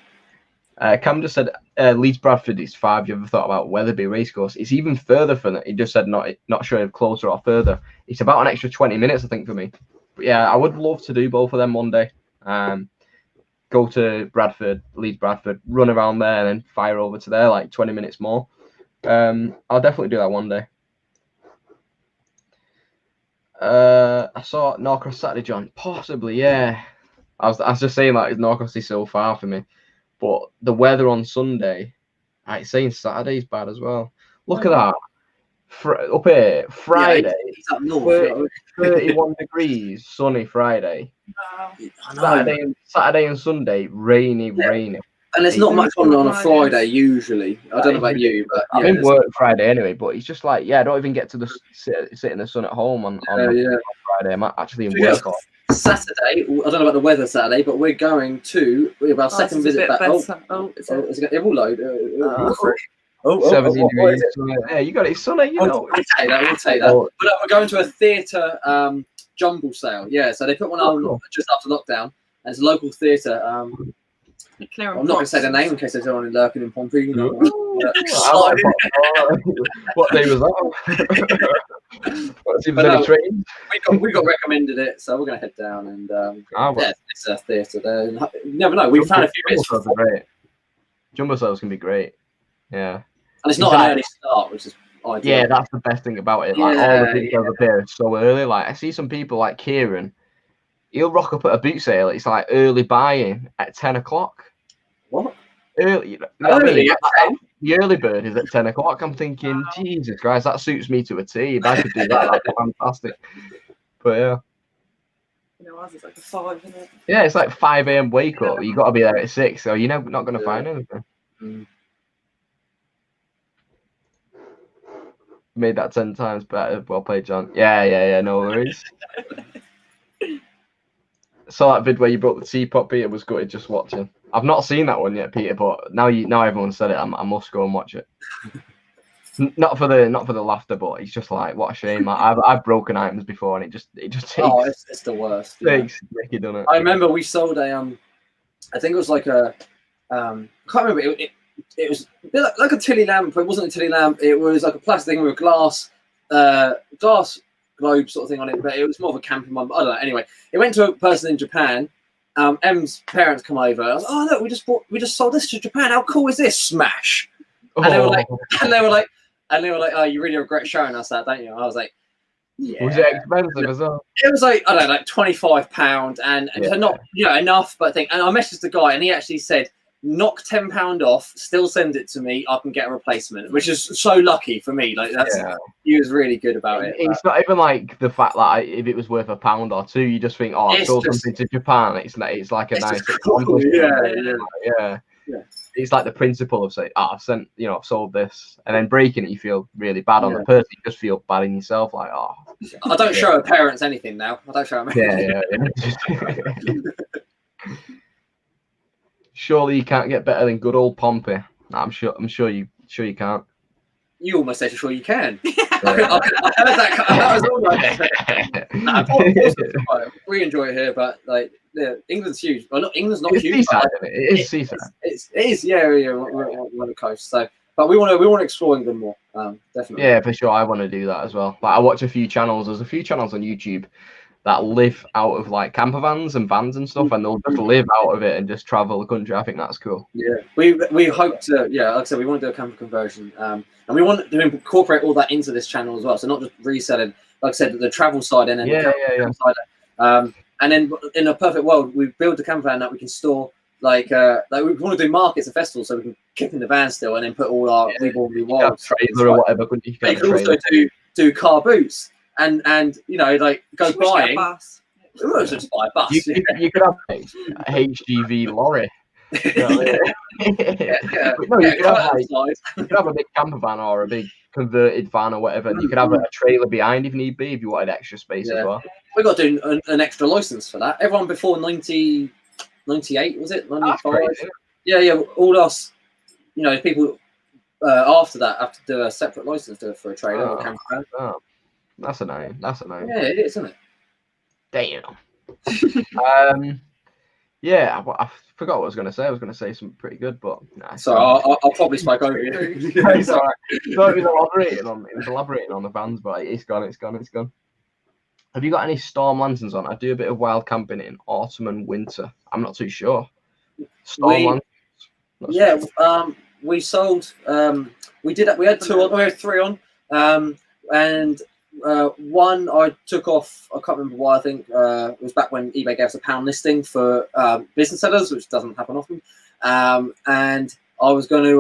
Cam just said Leeds Bradford is 5. You ever thought about Wetherby Racecourse? It's even further from that. He just said not sure if closer or further. It's about an extra 20 minutes, I think, for me. But yeah, I would love to do both of them one day. Go to Bradford, Leeds Bradford, run around there, and then fire over to there like 20 minutes more. I'll definitely do that one day. I saw Norcross Saturday, John. Possibly, yeah. I was just saying like Norcross is so far for me. But the weather on Sunday, it's saying Saturday's bad as well. Look at that. Up here, Friday, it's up north, 31 degrees, sunny Friday. Wow. Saturday and Sunday, rainy. And there's not much on a Friday usually. I don't know about you, but I'm in work Friday anyway. But it's just like, I don't even get to sit in the sun at home on Friday. I'm actually in work. Saturday, I don't know about the weather Saturday, but we're going to our second visit back. It will load. 70 degrees. Yeah, you got it sunny, you know. We'll take that. But we're going to a theatre jumble sale. Yeah, so they put one on just after lockdown, and it's a local theatre. I'm not going to say the name in case there's anyone lurking in Pompey. You know. What day was that? We got recommended it, so we're going to head down and it's a theatre there. And you never know. We've found a few bits. Jumbo sales can be great. Yeah. And it's not an early start, which is ideal. Yeah, that's the best thing about it. Like all the details appear so early. Like I see some people like Kieran, he'll rock up at a boot sale. It's like early buying at 10 o'clock. What? Early? You know what I mean? The early bird is at 10 o'clock. I'm thinking, Jesus Christ, that suits me to a T. If I could do that, that'd be fantastic. But yeah. You know, ours is like a 5, isn't it? Yeah, it's like 5 a.m. wake up. You got to be there at 6, so you're not going to find anything. Made that 10 times better. Well played, John. Yeah. No worries. Saw that vid where you broke the teapot, Peter. Was gutted just watching. I've not seen that one yet, Peter, but now everyone said it. I must go and watch it. Not for the laughter, but it's just like, what a shame. I've broken items before, and it just takes. Oh, it's the worst. Takes Ricky, doesn't it? I remember we sold a I think it was like a I can't remember. It was a bit like a Tilly lamp. It wasn't a Tilly lamp. It was like a plastic thing with a glass globe sort of thing on it, but it was more of a camping one. But I don't know. Anyway, it went to a person in Japan. Em's parents come over. I was like, oh look, we just sold this to Japan. How cool is this? Smash! And they were like, oh, you really regret showing us that, don't you? I was like, yeah. Was it expensive as well? It was like, I don't know, like £25, and so not enough, but and I messaged the guy, and he actually said, knock £10 off, still send it to me, I can get a replacement, which is so lucky for me. Like he was really good about it. It's not even like the fact that if it was worth £1 or £2, you just think, I sold something to Japan. It's like a nice cool. Yeah. It's like the principle of saying, I've sent, I've sold this, and then breaking it, you feel really bad on the person. You just feel bad in yourself, like, I don't show her parents anything now. I don't show them anything. Surely you can't get better than good old Pompey. Nah, I'm sure you can't. You almost said sure you can. I heard that was almost. We enjoy it here, but like England's huge. Well, not England's not huge. Seaside, it is seaside. It is. Yeah. We're on the coast, so. But we want to explore England more. Definitely. Yeah, for sure. I want to do that as well. Like I watch a few channels. There's a few channels on YouTube that live out of like camper vans and vans and stuff, and they'll just live out of it and just travel the country. I think that's cool. Yeah, we hope to. Yeah, like I said, we want to do a camper conversion, and we want to incorporate all that into this channel as well. So not just reselling, like I said, the travel side and then the camper side. And then in a perfect world, we build a camper van that we can store. Like we want to do markets and festivals, so we can keep in the van still, and then put all our reborn wild trailer or whatever. You can also do car boots and like go buying. We won't just buy a bus. You could have a HGV lorry. You could have a big camper van or a big converted van or whatever. And you could have a trailer behind if need be, if you wanted extra space as well. We got to do an extra license for that. Everyone before 98 was it? 95. Yeah. All us, people after that have to do a separate license for a trailer or camper van. Oh, that's annoying. Yeah, it is, isn't it? Damn. Yeah, I forgot what I was going to say. I was going to say something pretty good, but nah. So I'll probably spoke over you. It's all right. So it was elaborating on the vans, but it's gone. Have you got any storm lanterns on? I do a bit of wild camping in autumn and winter. I'm not too sure. Storm lanterns? Yeah, we sold. We had two on. We had three on. And one I took off. I can't remember why. I think it was back when eBay gave us a £1 listing for business sellers, which doesn't happen often. And I was going to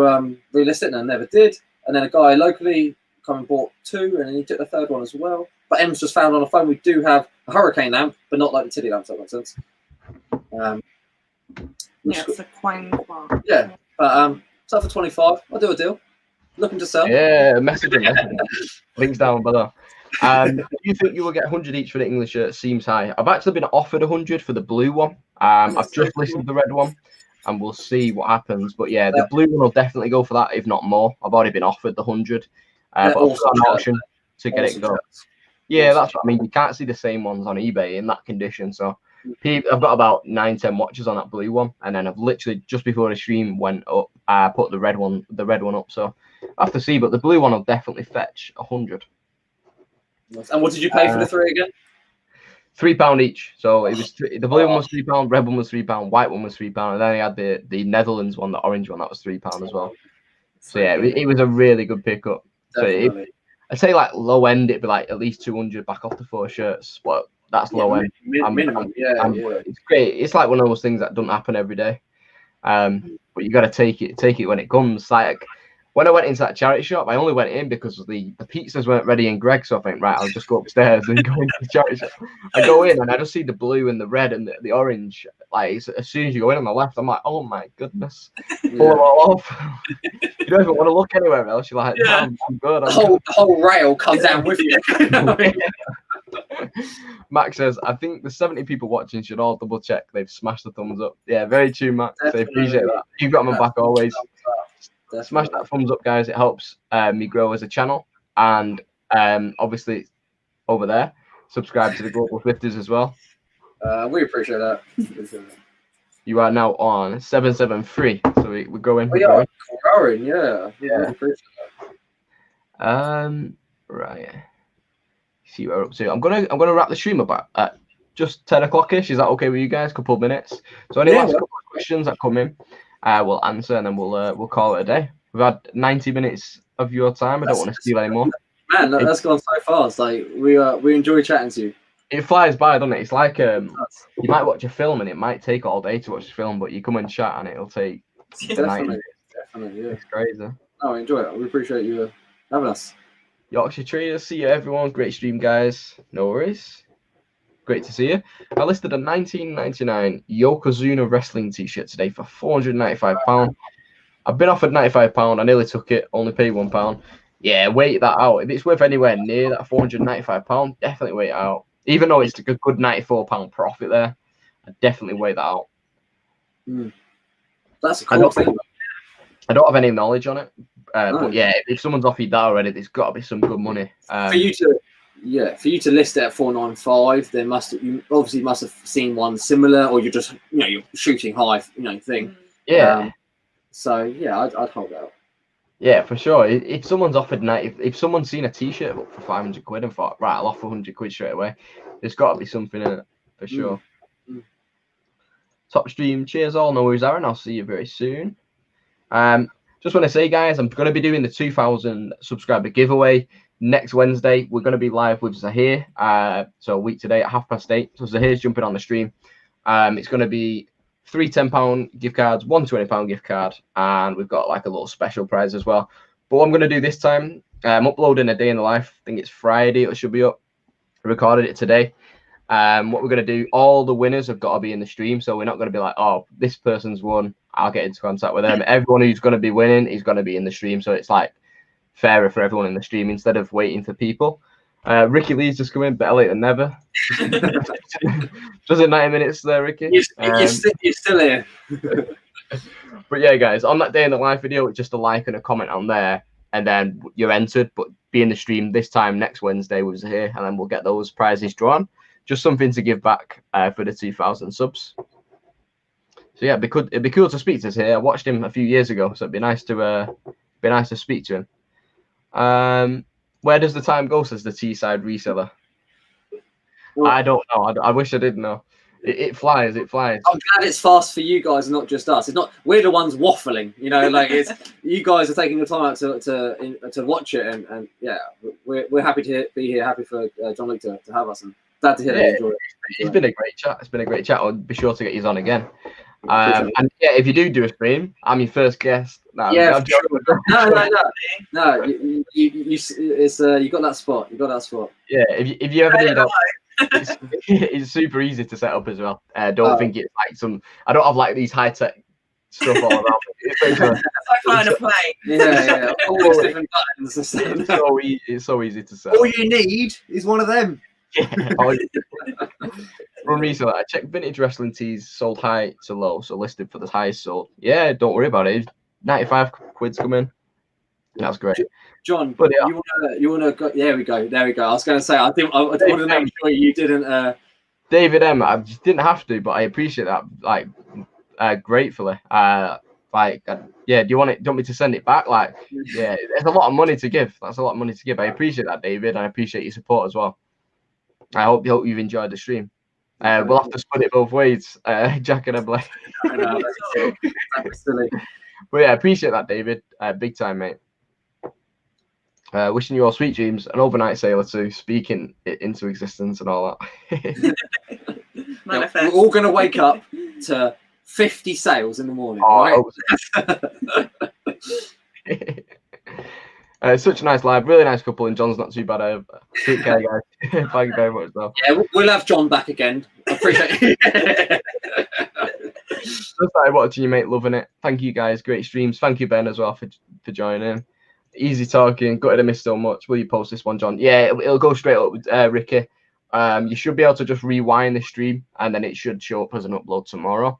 relist it, and I never did. And then a guy locally come and bought two, and then he took the third one as well. But Em's just found on the phone we do have a hurricane lamp, but not like the tiddy lamp. If that makes sense. It's a coin bar. Yeah, but so for 25, I'll do a deal. Looking to sell. Yeah, message him. Links down below. Do you think you will get 100 each for the English shirt? Seems high. I've actually been offered 100 for the blue one. I've just listed the red one, and we'll see what happens. But yeah, the blue one will definitely go for that, if not more. I've already been offered the 100, but I've got an option to get it going. Yeah, that's what I mean. You can't see the same ones on eBay in that condition. So I've got about 9-10 watches on that blue one, and then I've literally just before the stream went up, put the red one up. So I have to see, but the blue one will definitely fetch 100. And what did you pay for the three again? £3 each. So it was the blue one was £3, red one was £3, white one was £3, and then I had the Netherlands one, the orange one, that was £3 as well. So yeah, it was a really good pickup. So I'd say like low end, it'd be like at least 200 back off the 4 shirts, but that's low end. Minimum, it's great. It's like one of those things that don't happen every day. But you got to take it when it comes. Like when I went into that charity shop, I only went in because the pizzas weren't ready in Greg. So I think, right, I'll just go upstairs and go into the charity shop. I go in and I just see the blue and the red and the orange. Like as soon as you go in on the left, I'm like, oh my goodness, pull them all off. You don't even want to look anywhere else. You're like, I'm good. The whole rail comes down with you. Max says, I think the 70 people watching should all double check they've smashed the thumbs up. Yeah, very true, Max. I appreciate that. You've got my back always. Smash that thumbs up, guys. It helps me grow as a channel. And obviously, over there, subscribe to the Global Thrifters as well. We appreciate that. You are now on 773. So we're going. We're growing, yeah. We appreciate that. Right. See what we're up to. I'm gonna wrap the stream up at just 10 o'clock-ish. Is that okay with you guys? Couple of minutes. So any last couple of questions that come in, we'll answer, and then we'll call it a day. We've had 90 minutes of your time. I don't want to steal any more. Man, that's gone so fast. Like we enjoy chatting to you. It flies by, doesn't it? It's like you might watch a film and it might take all day to watch the film, but you come and chat and it'll take 90 minutes. Definitely, yeah. It's crazy. Oh, I enjoy it. We appreciate you having us. Yorkshire Traders, see you everyone. Great stream, guys. No worries. Great to see you. I listed a 1999 Yokozuna wrestling t-shirt today for £495. I've been offered £95. I nearly took it. Only paid £1. Yeah, wait that out. If it's worth anywhere near that £495, definitely wait it out. Even though it's a good £94 profit there, I definitely wait that out. That's a cool thing. I don't have any knowledge on it, but yeah, if someone's offered that already, there's got to be some good money. For you to list it at 495, you obviously must have seen one similar, or you're just you're shooting high, thing. Yeah. So yeah, I'd hold out. Yeah, for sure. If someone's offered if someone's seen a T-shirt up for 500 quid and thought, right, I'll offer 100 quid straight away, there's got to be something in it for sure. Top stream, cheers all. No worries, Aaron. I'll see you very soon. Just want to say, guys, I'm going to be doing the 2,000 subscriber giveaway next Wednesday. We're going to be live with Zahir. So a week today at 8:30. So Zahir's jumping on the stream. It's going to be 3 £10 gift cards, 1 £20 gift card, and we've got like a little special prize as well. But what I'm going to do this time, I'm uploading a day in the life. I think it's Friday. It should be up. I recorded it today. What we're going to do, all the winners have got to be in the stream. So we're not going to be like, oh, this person's won, I'll get into contact with them. Everyone who's going to be winning is going to be in the stream. So it's like fairer for everyone in the stream instead of waiting for people. Ricky Lee's just come in, better late than never. Just in 90 minutes there, Ricky. You're still here. But yeah, guys, on that day in the live video, it's just a like and a comment on there, and then you're entered. But be in the stream this time next Wednesday with Zahir, and then we'll get those prizes drawn. Just something to give back for the 2,000 subs. So yeah, it'd be cool to speak to Zahir. I watched him a few years ago, so it'd be nice to speak to him. Where does the time go, says the T-side reseller? Well, I don't know. I wish I did know. It flies. It flies. I'm glad it's fast for you guys, not just us. It's not we're the ones waffling. Like it's you guys are taking the time out to watch it, and yeah, we're happy to be here. Happy for John Luke to have us, and glad to hear that you enjoy it. It's been a great chat. It's been a great chat. I'll be sure to get you on again. And yeah, if you do a stream, I'm your first guest. No, yeah, sure. No. You got that spot. You got that spot. Yeah, if you ever need help, it's super easy to set up as well. Don't think it's like I don't have like these high tech stuff all around. It's like flying a plane. Yeah. All these different buttons. It's so easy to set. All you need is one of them. From Reseller, I checked vintage wrestling tees sold high to low, so listed for the highest sold. Yeah, don't worry about it. 95 quid's coming. That's great. John, but yeah. you wanna go, there we go. I was gonna say I want to make sure you didn't David M, I just didn't have to, but I appreciate that gratefully. Yeah, do you want me to send it back? Yeah, there's a lot of money to give. That's a lot of money to give. I appreciate that, David, and I appreciate your support as well. I hope you've enjoyed the stream. We'll have to split it both ways, Jack and Emily. I know, that's silly. But yeah, I appreciate that, David. Big time, mate. Wishing you all sweet dreams, an overnight sailor too, speaking it into existence and all that. We're all going to wake up to 50 sales in the morning, right? Such a nice live, really nice couple, and John's not too bad. Take care, guys. Thank you very much, though. Yeah, we'll have John back again. I appreciate it. Just started watching you, mate. Loving it. Thank you, guys. Great streams. Thank you, Ben, as well, for joining in. Easy talking. Gutted I missed so much. Will you post this one, John? Yeah, it'll go straight up with Ricky. You should be able to just rewind the stream, and then it should show up as an upload tomorrow.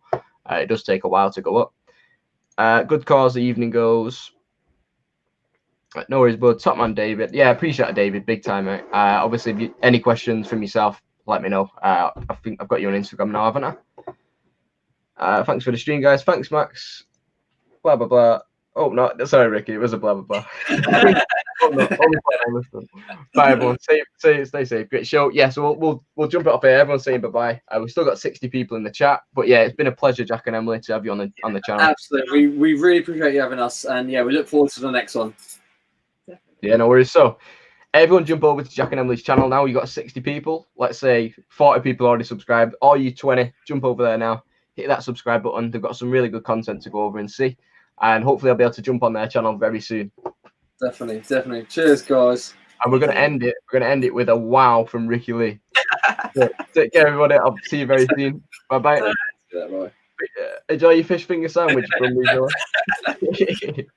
It does take a while to go up. Good cause. The evening goes. No worries, bud. Top man, David. Yeah, appreciate it, David. Big time, mate. Obviously, if you any questions from yourself, let me know. I think I've got you on Instagram now, haven't I? Thanks for the stream, guys. Thanks, Max. Blah, blah, blah. Oh, no. Sorry, Ricky. It was a blah, blah, blah. Bye, everyone. Stay safe. Great show. Yeah, so we'll jump it up here. Everyone's saying bye-bye. We've still got 60 people in the chat. But yeah, it's been a pleasure, Jack and Emily, to have you on the channel. Absolutely. We really appreciate you having us. And yeah, we look forward to the next one. Yeah, no worries. So everyone jump over to Jack and Emily's channel now. You got 60 people. Let's say 40 people already subscribed. All you 20, jump over there now. Hit that subscribe button. They've got some really good content to go over and see. And hopefully I'll be able to jump on their channel very soon. Definitely. Cheers, guys. And we're going to end it. We're going to end it with a wow from Ricky Lee. So, take care, everybody. I'll see you very soon. Bye-bye. Bye. Enjoy your fish finger sandwich from me.